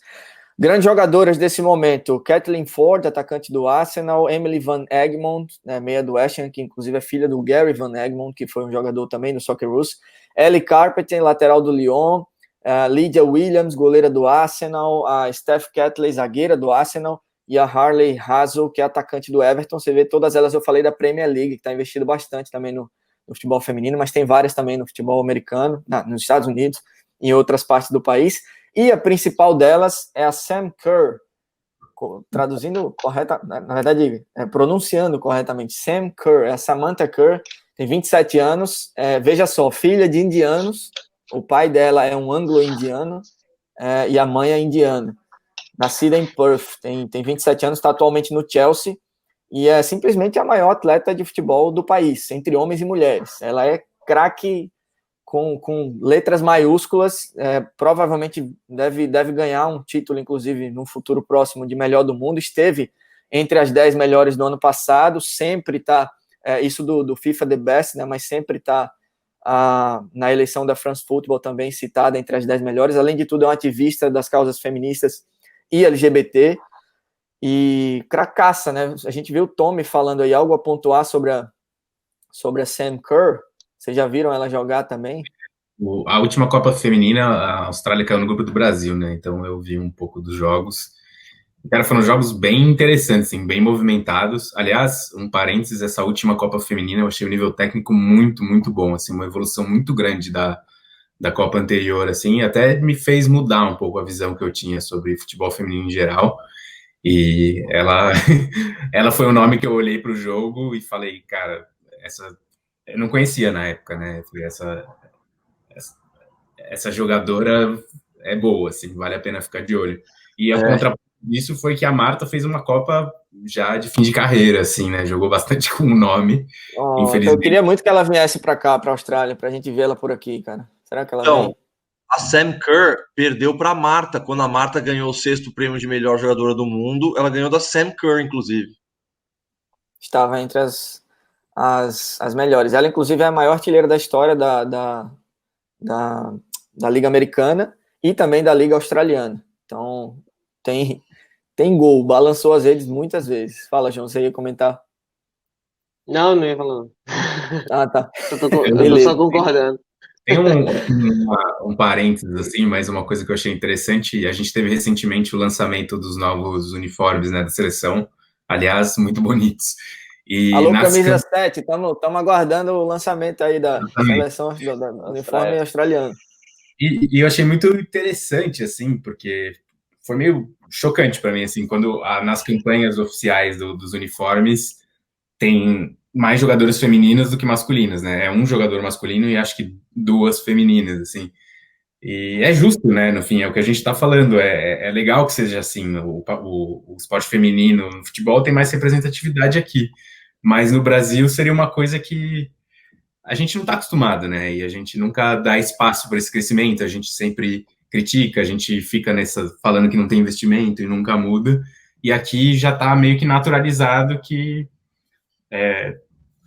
Grandes jogadoras desse momento: Kathleen Ford, atacante do Arsenal, Emily Van Egmond, né, meia do West Ham, que inclusive é filha do Gary Van Egmond, que foi um jogador também no Socceroos, Ellie Carpenter, lateral do Lyon, Lydia Williams, goleira do Arsenal, a Steph Catley, zagueira do Arsenal, e a Harley Hazel, que é atacante do Everton. Você vê todas elas, eu falei da Premier League, que está investindo bastante também no futebol feminino, mas tem várias também no futebol americano, nos Estados Unidos e em outras partes do país. E a principal delas é a Sam Kerr, traduzindo correta, na verdade, pronunciando corretamente, Sam Kerr, é a Samantha Kerr, tem 27 anos, veja só, filha de indianos, o pai dela é um anglo-indiano e a mãe é indiana, nascida em Perth, tem 27 anos, está atualmente no Chelsea, e é simplesmente a maior atleta de futebol do país, entre homens e mulheres. Ela é craque com letras maiúsculas, provavelmente deve ganhar um título, inclusive, no futuro próximo, de melhor do mundo. Esteve entre as 10 melhores do ano passado, sempre está, isso do FIFA The Best, né, mas sempre está na eleição da France Football também citada entre as 10 melhores. Além de tudo, é um ativista das causas feministas e LGBT, e cracaça, né? A gente viu o Tommy falando aí algo a pontuar sobre a Sam Kerr. Vocês já viram ela jogar também? A última Copa Feminina, a Austrália caiu no grupo do Brasil, né? Então eu vi um pouco dos jogos. Cara, foram jogos bem interessantes, assim, bem movimentados. Aliás, um parênteses, essa última Copa Feminina eu achei o nível técnico muito, muito bom, assim, uma evolução muito grande da Copa anterior, assim, até me fez mudar um pouco a visão que eu tinha sobre futebol feminino em geral. E ela foi o nome que eu olhei para o jogo e falei, cara, eu não conhecia na época, né? essa jogadora é boa, assim, vale a pena ficar de olho. E a contraponto disso foi que a Marta fez uma Copa já de fim de carreira, assim, né? Jogou bastante com o nome, infelizmente. Eu queria muito que ela viesse para cá, para a Austrália, para a gente ver ela por aqui, cara. Será que ela vem? A Sam Kerr perdeu para a Marta. Quando a Marta ganhou o 6º prêmio de melhor jogadora do mundo, ela ganhou da Sam Kerr, inclusive. Estava entre as melhores. Ela, inclusive, é a maior artilheira da história da Liga Americana e também da Liga Australiana. Então, tem gol. Balançou as redes muitas vezes. Fala, João, você ia comentar? Não ia falar. Ah, tá. Eu tô só concordando. Tem um parênteses, assim, mas uma coisa que eu achei interessante, a gente teve recentemente o lançamento dos novos uniformes, né, da seleção, aliás, muito bonitos. E alô, camisa 7, estamos aguardando o lançamento aí da seleção do uniforme australiano. E eu achei muito interessante, assim, porque foi meio chocante para mim, assim, quando nas campanhas oficiais dos uniformes tem mais jogadoras femininas do que masculinas, né? É um jogador masculino e acho que 2 femininas, assim. E é justo, né? No fim, é o que a gente está falando. É legal que seja assim. O esporte feminino no futebol tem mais representatividade aqui. Mas no Brasil seria uma coisa que a gente não está acostumado, né? E a gente nunca dá espaço para esse crescimento. A gente sempre critica, a gente fica falando que não tem investimento e nunca muda. E aqui já está meio que naturalizado que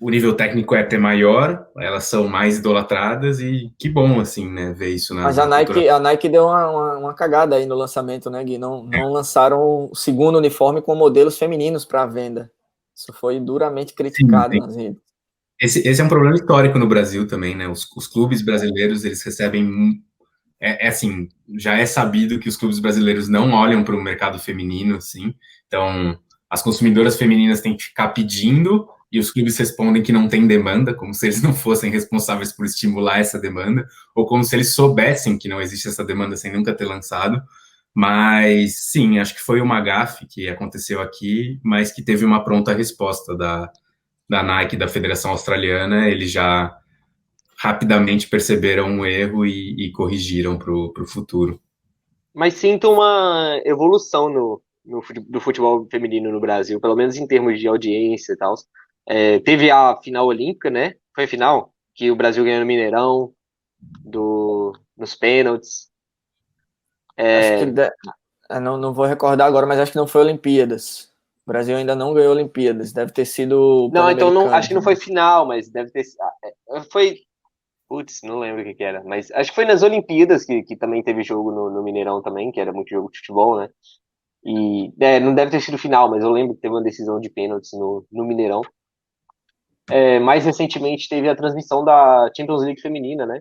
o nível técnico é até maior, elas são mais idolatradas e que bom, assim, né, ver isso na Mas a Nike deu uma cagada aí no lançamento, né, Gui? Não lançaram o segundo uniforme com modelos femininos para venda. Isso foi duramente criticado nas redes. Esse é um problema histórico no Brasil também, né? Os clubes brasileiros, eles recebem... assim, já é sabido que os clubes brasileiros não olham para o mercado feminino, assim. Então, as consumidoras femininas têm que ficar pedindo e os clubes respondem que não tem demanda, como se eles não fossem responsáveis por estimular essa demanda, ou como se eles soubessem que não existe essa demanda sem nunca ter lançado. Mas, sim, acho que foi uma gafe que aconteceu aqui, mas que teve uma pronta resposta da Nike, da Federação Australiana. Eles já rapidamente perceberam um erro e corrigiram para o futuro. Mas sinto uma evolução do futebol feminino no Brasil, pelo menos em termos de audiência e tal. Teve a final olímpica, né? Foi a final que o Brasil ganhou no Mineirão, nos pênaltis. Acho que não vou recordar agora, mas acho que não foi Olimpíadas. O Brasil ainda não ganhou Olimpíadas. Deve ter sido. Não, então não, acho que não foi final, mas deve ter. Foi. Putz, não lembro o que era. Mas acho que foi nas Olimpíadas que também teve jogo no Mineirão também, que era muito jogo de futebol, né? E não deve ter sido final, mas eu lembro que teve uma decisão de pênaltis no Mineirão. Mais recentemente teve a transmissão da Champions League feminina, né?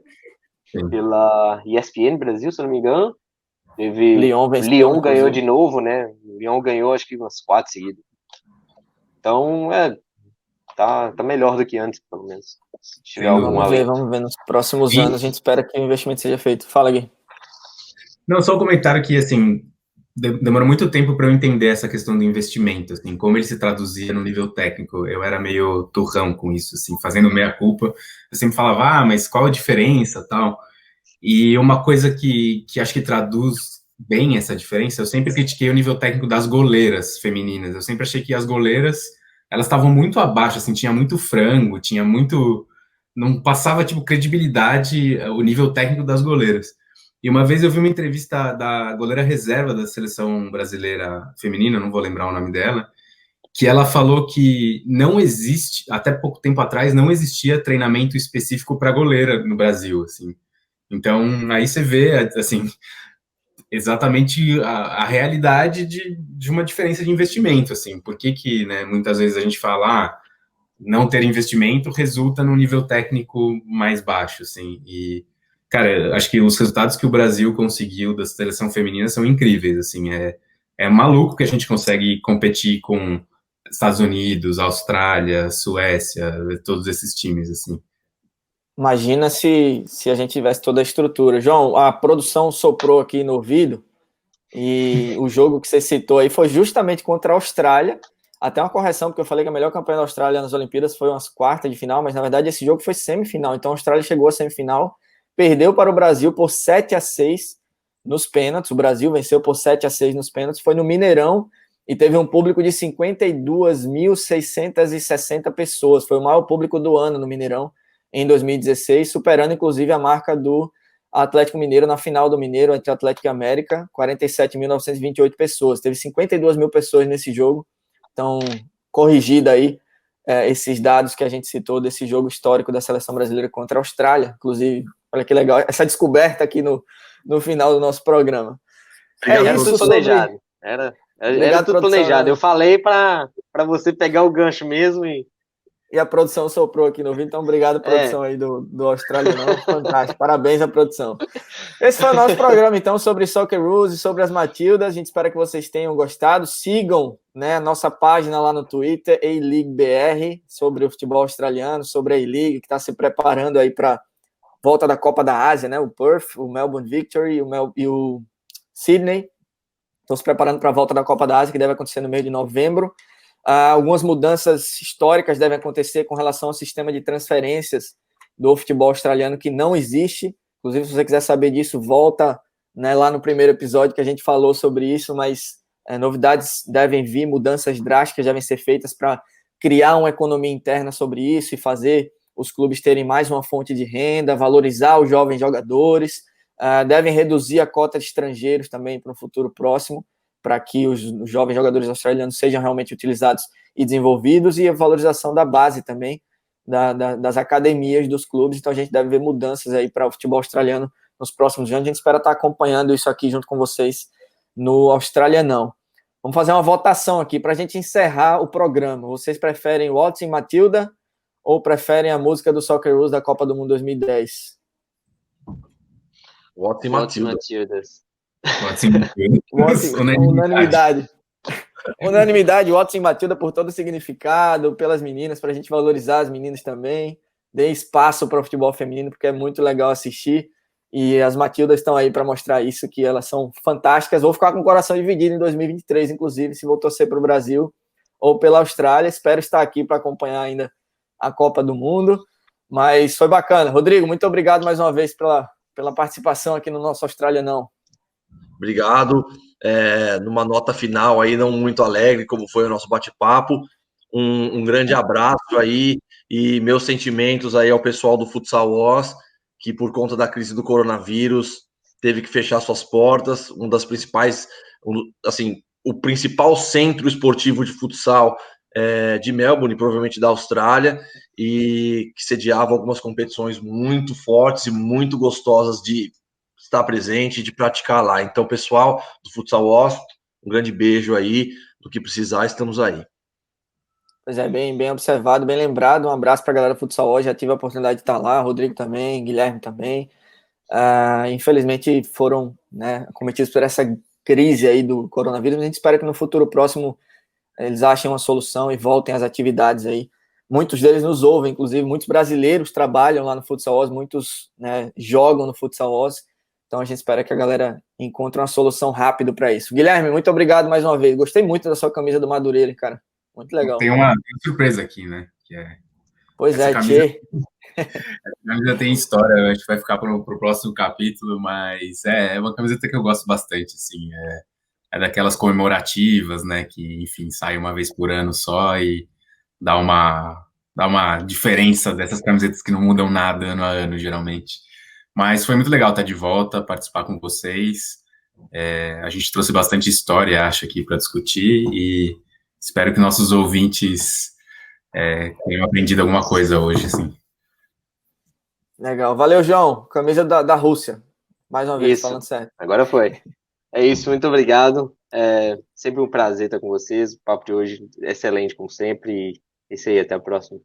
Sim. Pela ESPN Brasil, se eu não me engano. Lyon ganhou de novo, né? Lyon ganhou acho que umas 4 seguidas. Então, tá melhor do que antes, pelo menos. Se tiver vamos ver nos próximos anos, a gente espera que o investimento seja feito. Fala, Gui. Não, só um comentário que, assim, demorou muito tempo para eu entender essa questão do investimento, assim, como ele se traduzia no nível técnico. Eu era meio turrão com isso, assim, fazendo meia-culpa. Eu sempre falava, mas qual a diferença, tal? E uma coisa que acho que traduz bem essa diferença, eu sempre critiquei o nível técnico das goleiras femininas. Eu sempre achei que as goleiras, elas estavam muito abaixo, assim, tinha muito frango, tinha muito... Não passava, tipo, credibilidade o nível técnico das goleiras. E uma vez eu vi uma entrevista da goleira reserva da seleção brasileira feminina, não vou lembrar o nome dela, que ela falou que não existe, até pouco tempo atrás, não existia treinamento específico para goleira no Brasil, assim. Então, aí você vê, assim, exatamente a realidade de uma diferença de investimento, assim. Por que, né, muitas vezes a gente fala, não ter investimento resulta num nível técnico mais baixo, assim. E, cara, acho que os resultados que o Brasil conseguiu da seleção feminina são incríveis, assim. É maluco que a gente consegue competir com Estados Unidos, Austrália, Suécia, todos esses times, assim. Imagina se a gente tivesse toda a estrutura. João, a produção soprou aqui no ouvido e o jogo que você citou aí foi justamente contra a Austrália. Até uma correção, porque eu falei que a melhor campanha da Austrália nas Olimpíadas foi umas quartas de final, mas na verdade esse jogo foi semifinal. Então a Austrália chegou à semifinal perdeu para o Brasil por 7-6 nos pênaltis. O Brasil venceu por 7-6 nos pênaltis, foi no Mineirão e teve um público de 52.660 pessoas. Foi o maior público do ano no Mineirão em 2016, superando inclusive a marca do Atlético Mineiro na final do Mineiro entre Atlético e América, 47.928 pessoas. Teve 52 mil pessoas nesse jogo. Então, corrigida aí esses dados que a gente citou desse jogo histórico da seleção brasileira contra a Austrália. Inclusive, olha que legal, essa descoberta aqui no final do nosso programa. Era tudo planejado. Era tudo planejado. Eu falei para você pegar o gancho mesmo e a produção soprou aqui no vídeo, então obrigado, produção aí do Australianão, fantástico, parabéns à produção. Esse foi o nosso programa, então, sobre Socceroos e sobre as Matildas. A gente espera que vocês tenham gostado. Sigam, né, a nossa página lá no Twitter, A-League BR, sobre o futebol australiano, sobre a A-League, que está se preparando aí para volta da Copa da Ásia, né, o Perth, o Melbourne Victory e o Sydney. Estão se preparando para a volta da Copa da Ásia, que deve acontecer no meio de novembro. Algumas mudanças históricas devem acontecer com relação ao sistema de transferências do futebol australiano, que não existe. Inclusive, se você quiser saber disso, volta, né, lá no primeiro episódio que a gente falou sobre isso, mas novidades devem vir, mudanças drásticas devem ser feitas para criar uma economia interna sobre isso e fazer os clubes terem mais uma fonte de renda, valorizar os jovens jogadores, devem reduzir a cota de estrangeiros também para um futuro próximo, para que os jovens jogadores australianos sejam realmente utilizados e desenvolvidos, e a valorização da base também, das academias dos clubes. Então a gente deve ver mudanças aí para o futebol australiano nos próximos anos. A gente espera estar acompanhando isso aqui junto com vocês no Australianão. Vamos fazer uma votação aqui para a gente encerrar o programa. Vocês preferem Watson e Matilda ou preferem a música do Socceroos da Copa do Mundo 2010? Watson e Matilda. Unanimidade, Watson e Matilda por todo o significado, pelas meninas, para a gente valorizar as meninas também, dê espaço para o futebol feminino, porque é muito legal assistir, e as Matildas estão aí para mostrar isso, que elas são fantásticas. Vou ficar com o coração dividido em 2023, inclusive, se vou torcer para o Brasil ou pela Austrália. Espero estar aqui para acompanhar ainda a Copa do Mundo, mas foi bacana. Rodrigo, muito obrigado mais uma vez pela participação aqui no nosso Australianão. Obrigado. Numa nota final aí, não muito alegre, como foi o nosso bate-papo, um grande abraço aí e meus sentimentos aí ao pessoal do Futsal Oz, que por conta da crise do coronavírus teve que fechar suas portas. Um das principais, assim, o principal centro esportivo de futsal de Melbourne, provavelmente da Austrália, e que sediava algumas competições muito fortes e muito gostosas de estar presente, de praticar lá. Então, pessoal do Futsal Oz, um grande beijo aí, do que precisar, estamos aí. Pois é, bem observado, bem lembrado. Um abraço para a galera do Futsal Oz, já tive a oportunidade de estar lá, Rodrigo também, Guilherme também. Infelizmente foram, né, acometidos por essa crise aí do coronavírus, mas a gente espera que no futuro próximo eles achem uma solução e voltem às atividades aí. Muitos deles nos ouvem, inclusive muitos brasileiros trabalham lá no Futsal Oz, muitos, né, jogam no Futsal Oz. Então a gente espera que a galera encontre uma solução rápida para isso. Guilherme, muito obrigado mais uma vez. Gostei muito da sua camisa do Madureira, cara. Muito legal. Tem uma surpresa aqui, né? Pois é, Tchê. A camisa tem história, acho que vai ficar para o próximo capítulo, mas é uma camiseta que eu gosto bastante, assim. É daquelas comemorativas, né? Que, enfim, sai uma vez por ano só e dá uma diferença dessas camisetas que não mudam nada ano a ano, geralmente. Mas foi muito legal estar de volta, participar com vocês. A gente trouxe bastante história, acho, aqui para discutir, e espero que nossos ouvintes tenham aprendido alguma coisa hoje, assim. Legal. Valeu, João. Camisa da Rússia. Mais uma vez, isso. Falando certo. Agora foi. É isso, muito obrigado. Sempre um prazer estar com vocês. O papo de hoje é excelente, como sempre. E é isso aí, até a próxima.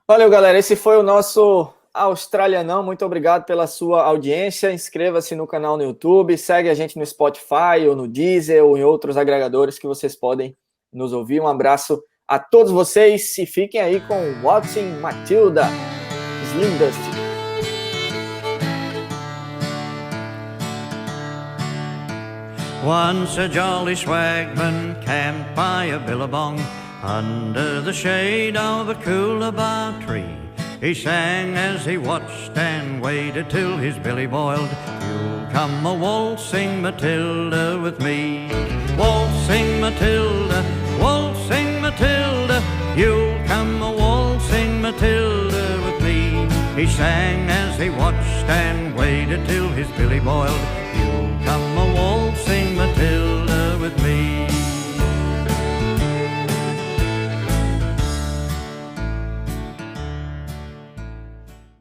Valeu, galera. Esse foi o nosso Australianão. Muito obrigado pela sua audiência. Inscreva-se no canal no YouTube, segue a gente no Spotify ou no Deezer ou em outros agregadores que vocês podem nos ouvir. Um abraço a todos vocês e fiquem aí com Watson Matilda, Slim Dusty. Once a jolly swagman camped by a billabong under the shade of a coolabah tree. He sang as he watched and waited till his billy boiled. You'll come a waltzing Matilda with me. Waltzing Matilda, waltzing Matilda. You'll come a waltzing Matilda with me. He sang as he watched and waited till his billy boiled.